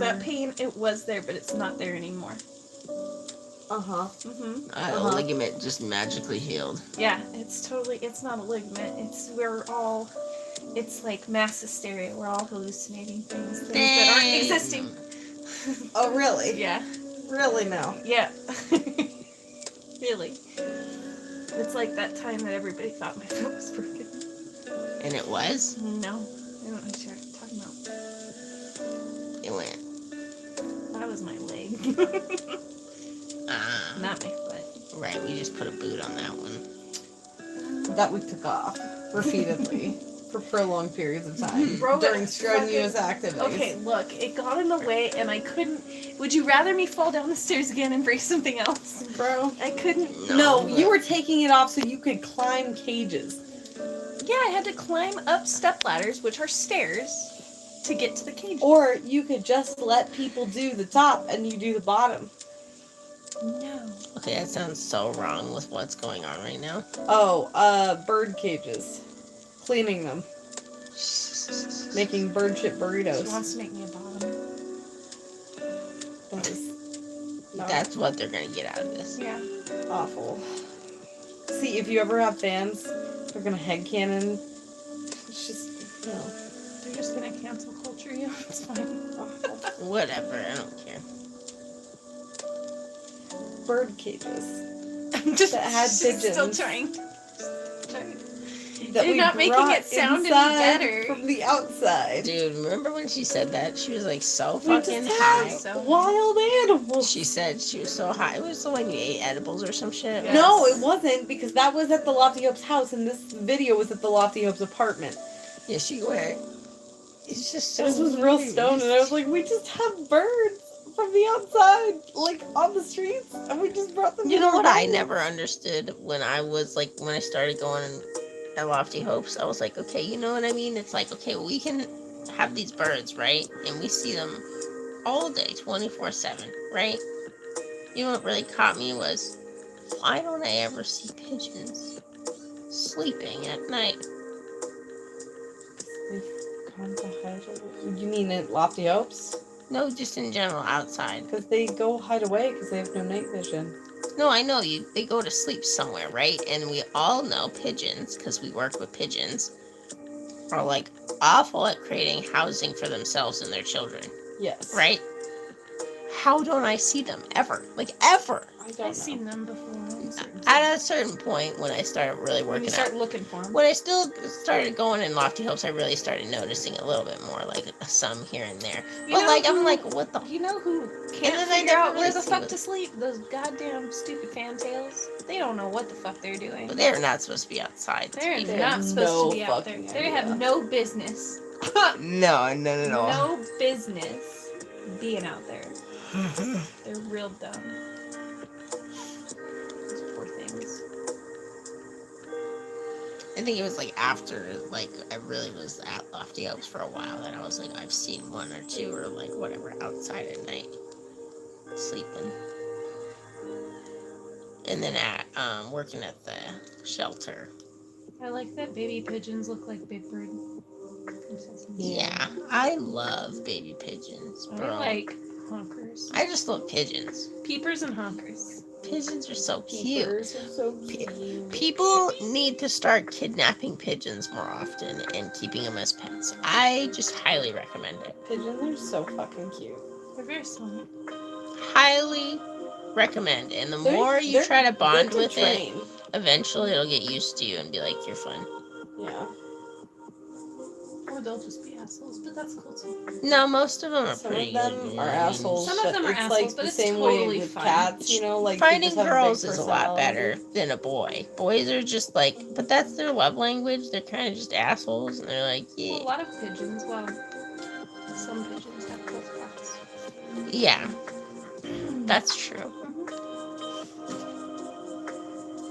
Speaker 2: That pain, it was there, but it's not there anymore.
Speaker 3: Uh-huh.
Speaker 2: Mm-hmm.
Speaker 1: The ligament just magically healed.
Speaker 2: Yeah, it's not a ligament. It's like mass hysteria. We're all hallucinating things that aren't
Speaker 1: Dang.
Speaker 2: existing.
Speaker 3: Oh really?
Speaker 2: Yeah.
Speaker 3: Really now.
Speaker 2: Yeah. Really. It's like that time that everybody thought my foot was broken.
Speaker 1: And it was?
Speaker 2: No. I don't know what you're talking about.
Speaker 1: It went.
Speaker 2: That was my leg.
Speaker 1: Ah.
Speaker 2: Not my foot.
Speaker 1: Right, we just put a boot on that one.
Speaker 3: That we took off repeatedly for prolonged periods of time
Speaker 2: Bro,
Speaker 3: during
Speaker 2: it's
Speaker 3: strenuous activities.
Speaker 2: Okay, look, it got in the way and I couldn't. Would you rather me fall down the stairs again and break something else?
Speaker 3: Bro.
Speaker 2: I couldn't.
Speaker 3: No, you were taking it off so you could climb cages.
Speaker 2: Yeah, I had to climb up step ladders, which are stairs, to get to the cage.
Speaker 3: Or you could just let people do the top and you do the bottom.
Speaker 2: No.
Speaker 1: Okay, that sounds so wrong with what's going on right now.
Speaker 3: Oh, bird cages. Cleaning them. Making bird shit
Speaker 2: She
Speaker 3: burritos.
Speaker 2: wants to make me a bottom.
Speaker 3: That is
Speaker 1: That's what they're gonna get out of this.
Speaker 2: Yeah.
Speaker 3: awful. See, if you ever have fans, they're gonna headcanon. It's just, no.
Speaker 2: They're just gonna cancel culture you. It's fine.
Speaker 3: Awful.
Speaker 1: Whatever, I don't care.
Speaker 3: Bird cages.
Speaker 2: I'm just
Speaker 3: That had
Speaker 2: she's still
Speaker 3: pigeons.
Speaker 2: trying.
Speaker 3: that
Speaker 2: You're
Speaker 3: we
Speaker 2: not making
Speaker 3: brought
Speaker 2: it sound any
Speaker 3: inside
Speaker 2: better.
Speaker 3: from the outside.
Speaker 1: Dude, remember when she said that? She was like so
Speaker 3: We
Speaker 1: fucking
Speaker 3: just
Speaker 1: high.
Speaker 3: have
Speaker 2: So
Speaker 3: wild animals.
Speaker 1: She said she was so high. It was so like we ate edibles or some shit.
Speaker 2: Yeah.
Speaker 3: No, it wasn't, because that was at the Lofty Hope's house, and this video was at the Lofty Hope's apartment.
Speaker 1: Yeah, she went. It's just so
Speaker 3: This was real
Speaker 1: weird.
Speaker 3: stoned, and I was like, we just have birds from the outside, like, on the streets, and we just brought them
Speaker 1: You
Speaker 3: to
Speaker 1: know
Speaker 3: our
Speaker 1: what I
Speaker 3: home.
Speaker 1: never understood when I was like when I started going at Lofty Hopes, I was like, okay, you know what I mean? It's like, okay, we can have these birds, right? And we see them all day, 24/7, right? You know what really caught me was, why don't I ever see pigeons sleeping at night?
Speaker 3: They've gone to hide away. You mean at Lofty Hopes?
Speaker 1: No, just in general, outside.
Speaker 3: Because they go hide away because they have no night vision.
Speaker 1: No, I know they go to sleep somewhere, right? And we all know pigeons, because we work with pigeons, are like awful at creating housing for themselves and their children,
Speaker 3: Yes.
Speaker 1: right? How don't I see them ever? Like ever?
Speaker 3: I don't
Speaker 2: I've seen them before.
Speaker 1: At a certain point, when I started really
Speaker 2: When
Speaker 1: working
Speaker 2: you
Speaker 1: out,
Speaker 2: start looking for them.
Speaker 1: when I still started going in Lofty Hopes, I really started noticing a little bit more, like some here and there.
Speaker 2: You
Speaker 1: But
Speaker 2: know
Speaker 1: like, I'm
Speaker 2: who-
Speaker 1: like, what the?
Speaker 2: You know who
Speaker 1: And
Speaker 2: can't
Speaker 1: then I
Speaker 2: figure
Speaker 1: never
Speaker 2: out where
Speaker 1: really
Speaker 2: the
Speaker 1: see
Speaker 2: fuck
Speaker 1: them.
Speaker 2: to sleep? Those goddamn stupid fantails. They don't know what the fuck they're doing.
Speaker 1: But they're not supposed to be outside.
Speaker 2: They're
Speaker 1: to be
Speaker 3: They
Speaker 1: fair.
Speaker 2: not
Speaker 3: have
Speaker 2: supposed
Speaker 3: no
Speaker 2: to be out there.
Speaker 3: fucking
Speaker 2: They
Speaker 3: idea.
Speaker 2: have no business.
Speaker 1: No.
Speaker 2: No business being out there. They're real dumb. Those poor things.
Speaker 1: I think it was like after, like, I really was at Lofty Hopes for a while that I was like, I've seen one or two or like whatever outside at night sleeping. And then at working at the shelter.
Speaker 2: I like that baby pigeons look like Big Bird.
Speaker 1: Yeah, I love baby pigeons,
Speaker 2: I
Speaker 1: bro.
Speaker 2: like honkers.
Speaker 1: I just love pigeons.
Speaker 2: Peepers and honkers.
Speaker 1: Pigeons are so cute.
Speaker 3: Peepers are so cute.
Speaker 1: People need to start kidnapping pigeons more often and keeping them as pets. I just highly recommend it.
Speaker 3: Pigeons are so fucking cute.
Speaker 2: They're very small.
Speaker 1: Highly recommend. And the more you try to bond with it,
Speaker 3: train.
Speaker 1: eventually it'll get used to you and be like, you're fun.
Speaker 3: Yeah.
Speaker 2: Or they'll just be assholes, but that's cool too.
Speaker 1: No, most of them are
Speaker 3: Some
Speaker 1: pretty
Speaker 3: of them
Speaker 1: good.
Speaker 3: are
Speaker 1: I mean,
Speaker 3: assholes.
Speaker 2: Some of them are
Speaker 3: it's
Speaker 2: assholes,
Speaker 3: like
Speaker 2: but
Speaker 3: the
Speaker 2: it's
Speaker 3: same
Speaker 2: totally
Speaker 3: way with
Speaker 2: fun.
Speaker 3: cats, you know, like they
Speaker 1: Finding
Speaker 3: just have a
Speaker 1: girls
Speaker 3: big
Speaker 1: is a lot better
Speaker 3: personality.
Speaker 1: than a boy. Boys are just like, but that's their love language. They're kind of just assholes, and they're like,
Speaker 2: Well, a
Speaker 1: yeah,
Speaker 2: lot of pigeons, well, some pigeons have close spots.
Speaker 1: yeah, that's true.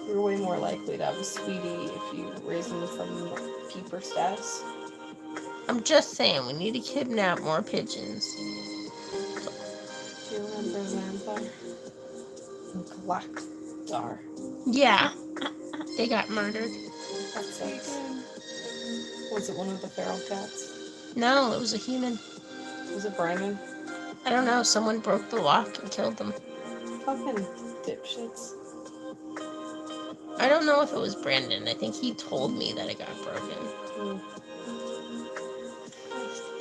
Speaker 3: You're way more likely to have a sweetie if you raise them from peeper status.
Speaker 1: I'm just saying, we need to kidnap more pigeons.
Speaker 3: Do you remember Xantha? Galactar.
Speaker 1: Yeah, they got murdered.
Speaker 3: That sucks. Was it one of the feral cats?
Speaker 1: No, it was a human.
Speaker 3: Was it Brandon?
Speaker 1: I don't know. Someone broke the lock and killed them.
Speaker 3: Fucking dipshits.
Speaker 1: I don't know if it was Brandon. I think he told me that it got broken.
Speaker 3: Mm.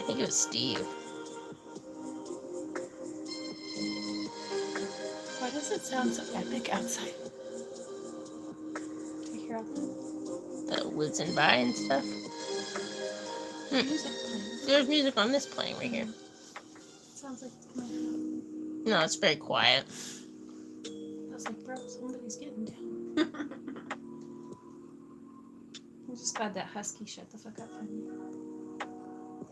Speaker 1: I think it was Steve.
Speaker 2: Why does it sound so epic outside? Do you hear all that?
Speaker 1: The whizzing by and stuff.
Speaker 2: Music playing.
Speaker 1: There's music on this playing right here.
Speaker 2: Sounds like it's coming
Speaker 1: No, it's very quiet.
Speaker 2: out. I was like, bro, somebody's getting down. I'm just glad that husky shut the fuck up for me.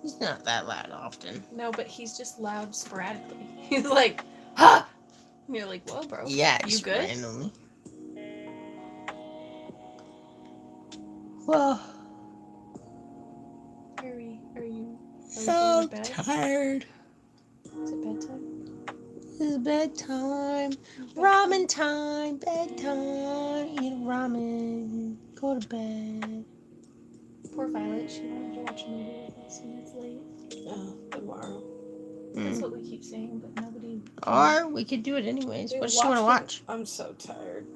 Speaker 1: He's not that loud often.
Speaker 2: No, but he's just loud sporadically. He's like, ha! And you're like, whoa, bro.
Speaker 1: Yeah,
Speaker 2: You
Speaker 1: just
Speaker 2: good?
Speaker 1: randomly. Well,
Speaker 2: Are you
Speaker 1: so
Speaker 2: going to bed?
Speaker 1: tired.
Speaker 2: Is it bedtime?
Speaker 1: It's bedtime. Ramen time. Bedtime. Eat ramen. Go to bed.
Speaker 2: Poor Violet, she wanted to watch a movie with us and it's late.
Speaker 3: Tomorrow.
Speaker 2: That's what we keep saying, but nobody.
Speaker 1: Or we could do it anyways.
Speaker 3: Dude,
Speaker 1: What does she want to watch?
Speaker 3: I'm so tired.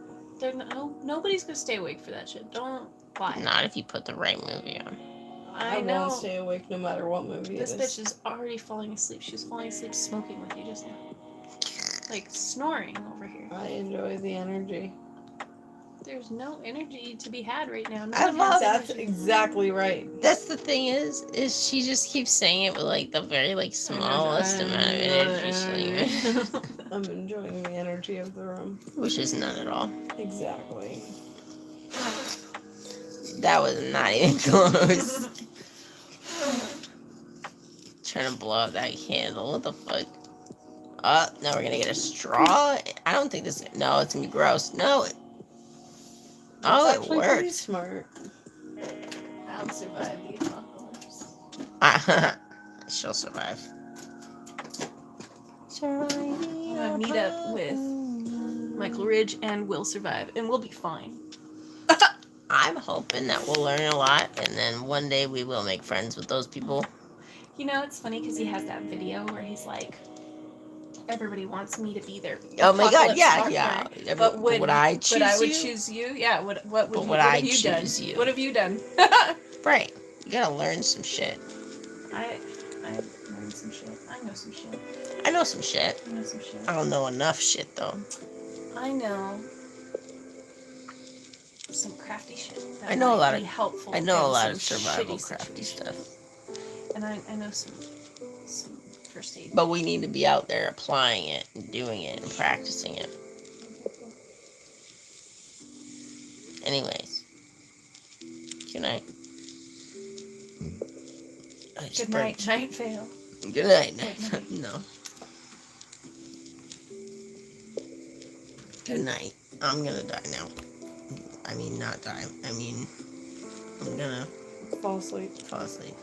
Speaker 2: Nobody's gonna stay awake for that shit. Don't lie.
Speaker 1: Not if you put the right movie on.
Speaker 2: I know.
Speaker 3: won't stay awake no matter what movie
Speaker 2: This
Speaker 3: it is.
Speaker 2: bitch is already falling asleep. She was falling asleep smoking with you just now. Like snoring over here.
Speaker 3: I enjoy the energy.
Speaker 2: There's no energy to be had right now. No
Speaker 1: I
Speaker 2: one
Speaker 1: love
Speaker 2: has
Speaker 3: That's
Speaker 2: energy.
Speaker 3: exacgy right.
Speaker 1: That's the thing is she just keeps saying it with like the very like smallest amount of energy she'll
Speaker 3: I'm enjoying the energy of the room.
Speaker 1: which is none at all.
Speaker 3: Exactly.
Speaker 1: That was not even close. Trying to blow out that candle. What the fuck? Now we're gonna get a straw. I don't think this. No, it's gonna be gross. No.
Speaker 3: That's
Speaker 1: It
Speaker 3: actually pretty
Speaker 1: worked.
Speaker 3: smart.
Speaker 2: I'll survive the apocalypse.
Speaker 1: She'll survive.
Speaker 2: I'm gonna meet up with Michael Ridge and we'll survive, and we'll be fine.
Speaker 1: I'm hoping that we'll learn a lot, and then one day we will make friends with those people.
Speaker 2: You know, it's funny because he has that video where he's like, everybody wants me to be their
Speaker 1: Oh my god,
Speaker 2: apocalypse
Speaker 1: yeah,
Speaker 2: partner,
Speaker 1: yeah.
Speaker 2: But would
Speaker 1: I choose
Speaker 2: But I would
Speaker 1: you?
Speaker 2: choose you. Yeah. What would
Speaker 1: But
Speaker 2: you,
Speaker 1: would
Speaker 2: what
Speaker 1: I
Speaker 2: have you done?
Speaker 1: choose you?
Speaker 2: What have you done?
Speaker 1: Right. You gotta learn some shit.
Speaker 2: I learned some shit. I know some shit.
Speaker 1: I know some shit.
Speaker 2: I know some shit.
Speaker 1: I don't know enough shit though.
Speaker 2: I know some crafty shit. That
Speaker 1: I know a
Speaker 2: might
Speaker 1: lot
Speaker 2: be
Speaker 1: of-
Speaker 2: helpful.
Speaker 1: I know a
Speaker 2: in
Speaker 1: lot
Speaker 2: some
Speaker 1: of survival
Speaker 2: shitty
Speaker 1: crafty
Speaker 2: situations.
Speaker 1: stuff.
Speaker 2: And I know some first aid.
Speaker 1: But we need to be out there applying it and doing it and practicing it. Anyways. Good night. I just
Speaker 2: Good night,
Speaker 1: burped.
Speaker 2: night fail.
Speaker 1: Good night.
Speaker 2: Good night.
Speaker 1: No. Good night. I'm gonna die now. I mean, not die. I mean, I'm gonna
Speaker 3: Fall asleep.
Speaker 1: fall asleep.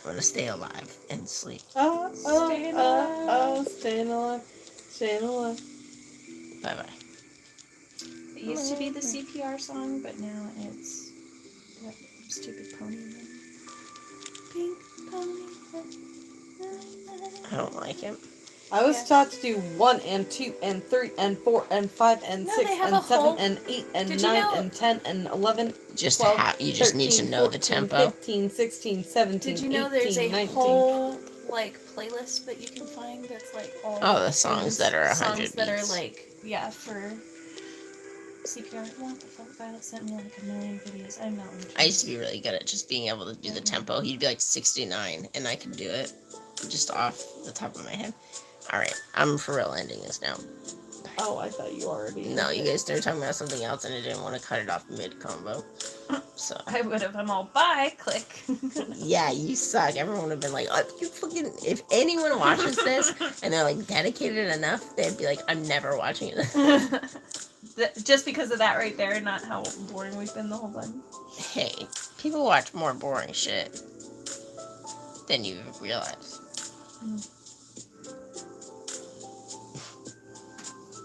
Speaker 1: I'm gonna stay alive and sleep.
Speaker 2: Staying
Speaker 3: Staying alive. Staying alive.
Speaker 1: Bye bye.
Speaker 2: It used to be the CPR song, but now it's that stupid pony. Pink pony.
Speaker 1: I don't like it.
Speaker 3: I was
Speaker 2: Yeah.
Speaker 3: taught to do 1 and 2 and 3 and 4 and 5 and
Speaker 2: No,
Speaker 3: 6
Speaker 2: they have
Speaker 3: and
Speaker 2: a
Speaker 3: 7
Speaker 2: whole-
Speaker 3: and 8 and
Speaker 2: Did you
Speaker 3: 9
Speaker 2: know-
Speaker 3: and 10 and 11,
Speaker 1: Just
Speaker 3: 12,
Speaker 1: you just need to
Speaker 3: 13,
Speaker 1: know the
Speaker 3: 14,
Speaker 1: tempo.
Speaker 3: 15, 16, 17,
Speaker 2: Did you know
Speaker 3: 18,
Speaker 2: there's a
Speaker 3: 19.
Speaker 2: whole like playlist that you can find that's like all
Speaker 1: Oh, the songs that are 100
Speaker 2: songs that are
Speaker 1: beats.
Speaker 2: like for CPR. What the fuck? Violet sent me like a million videos. I'm not.
Speaker 1: I used to be really good at just being able to do the tempo. He'd be like 69, and I could do it just off the top of my head. All right, I'm for real ending this now.
Speaker 3: Oh, I thought you already.
Speaker 1: No, you guys started talking about something else, and I didn't want to cut it off mid-combo. So,
Speaker 2: I would have. I'm all bye. Click.
Speaker 1: yeah, you suck. Everyone would have been like, oh, you fucking... If anyone watches this, and they're, like, dedicated enough, they'd be like, I'm never watching it.
Speaker 2: Just because of that right there, not how boring we've been the whole time.
Speaker 1: Hey, people watch more boring shit than you realize.
Speaker 2: Mm.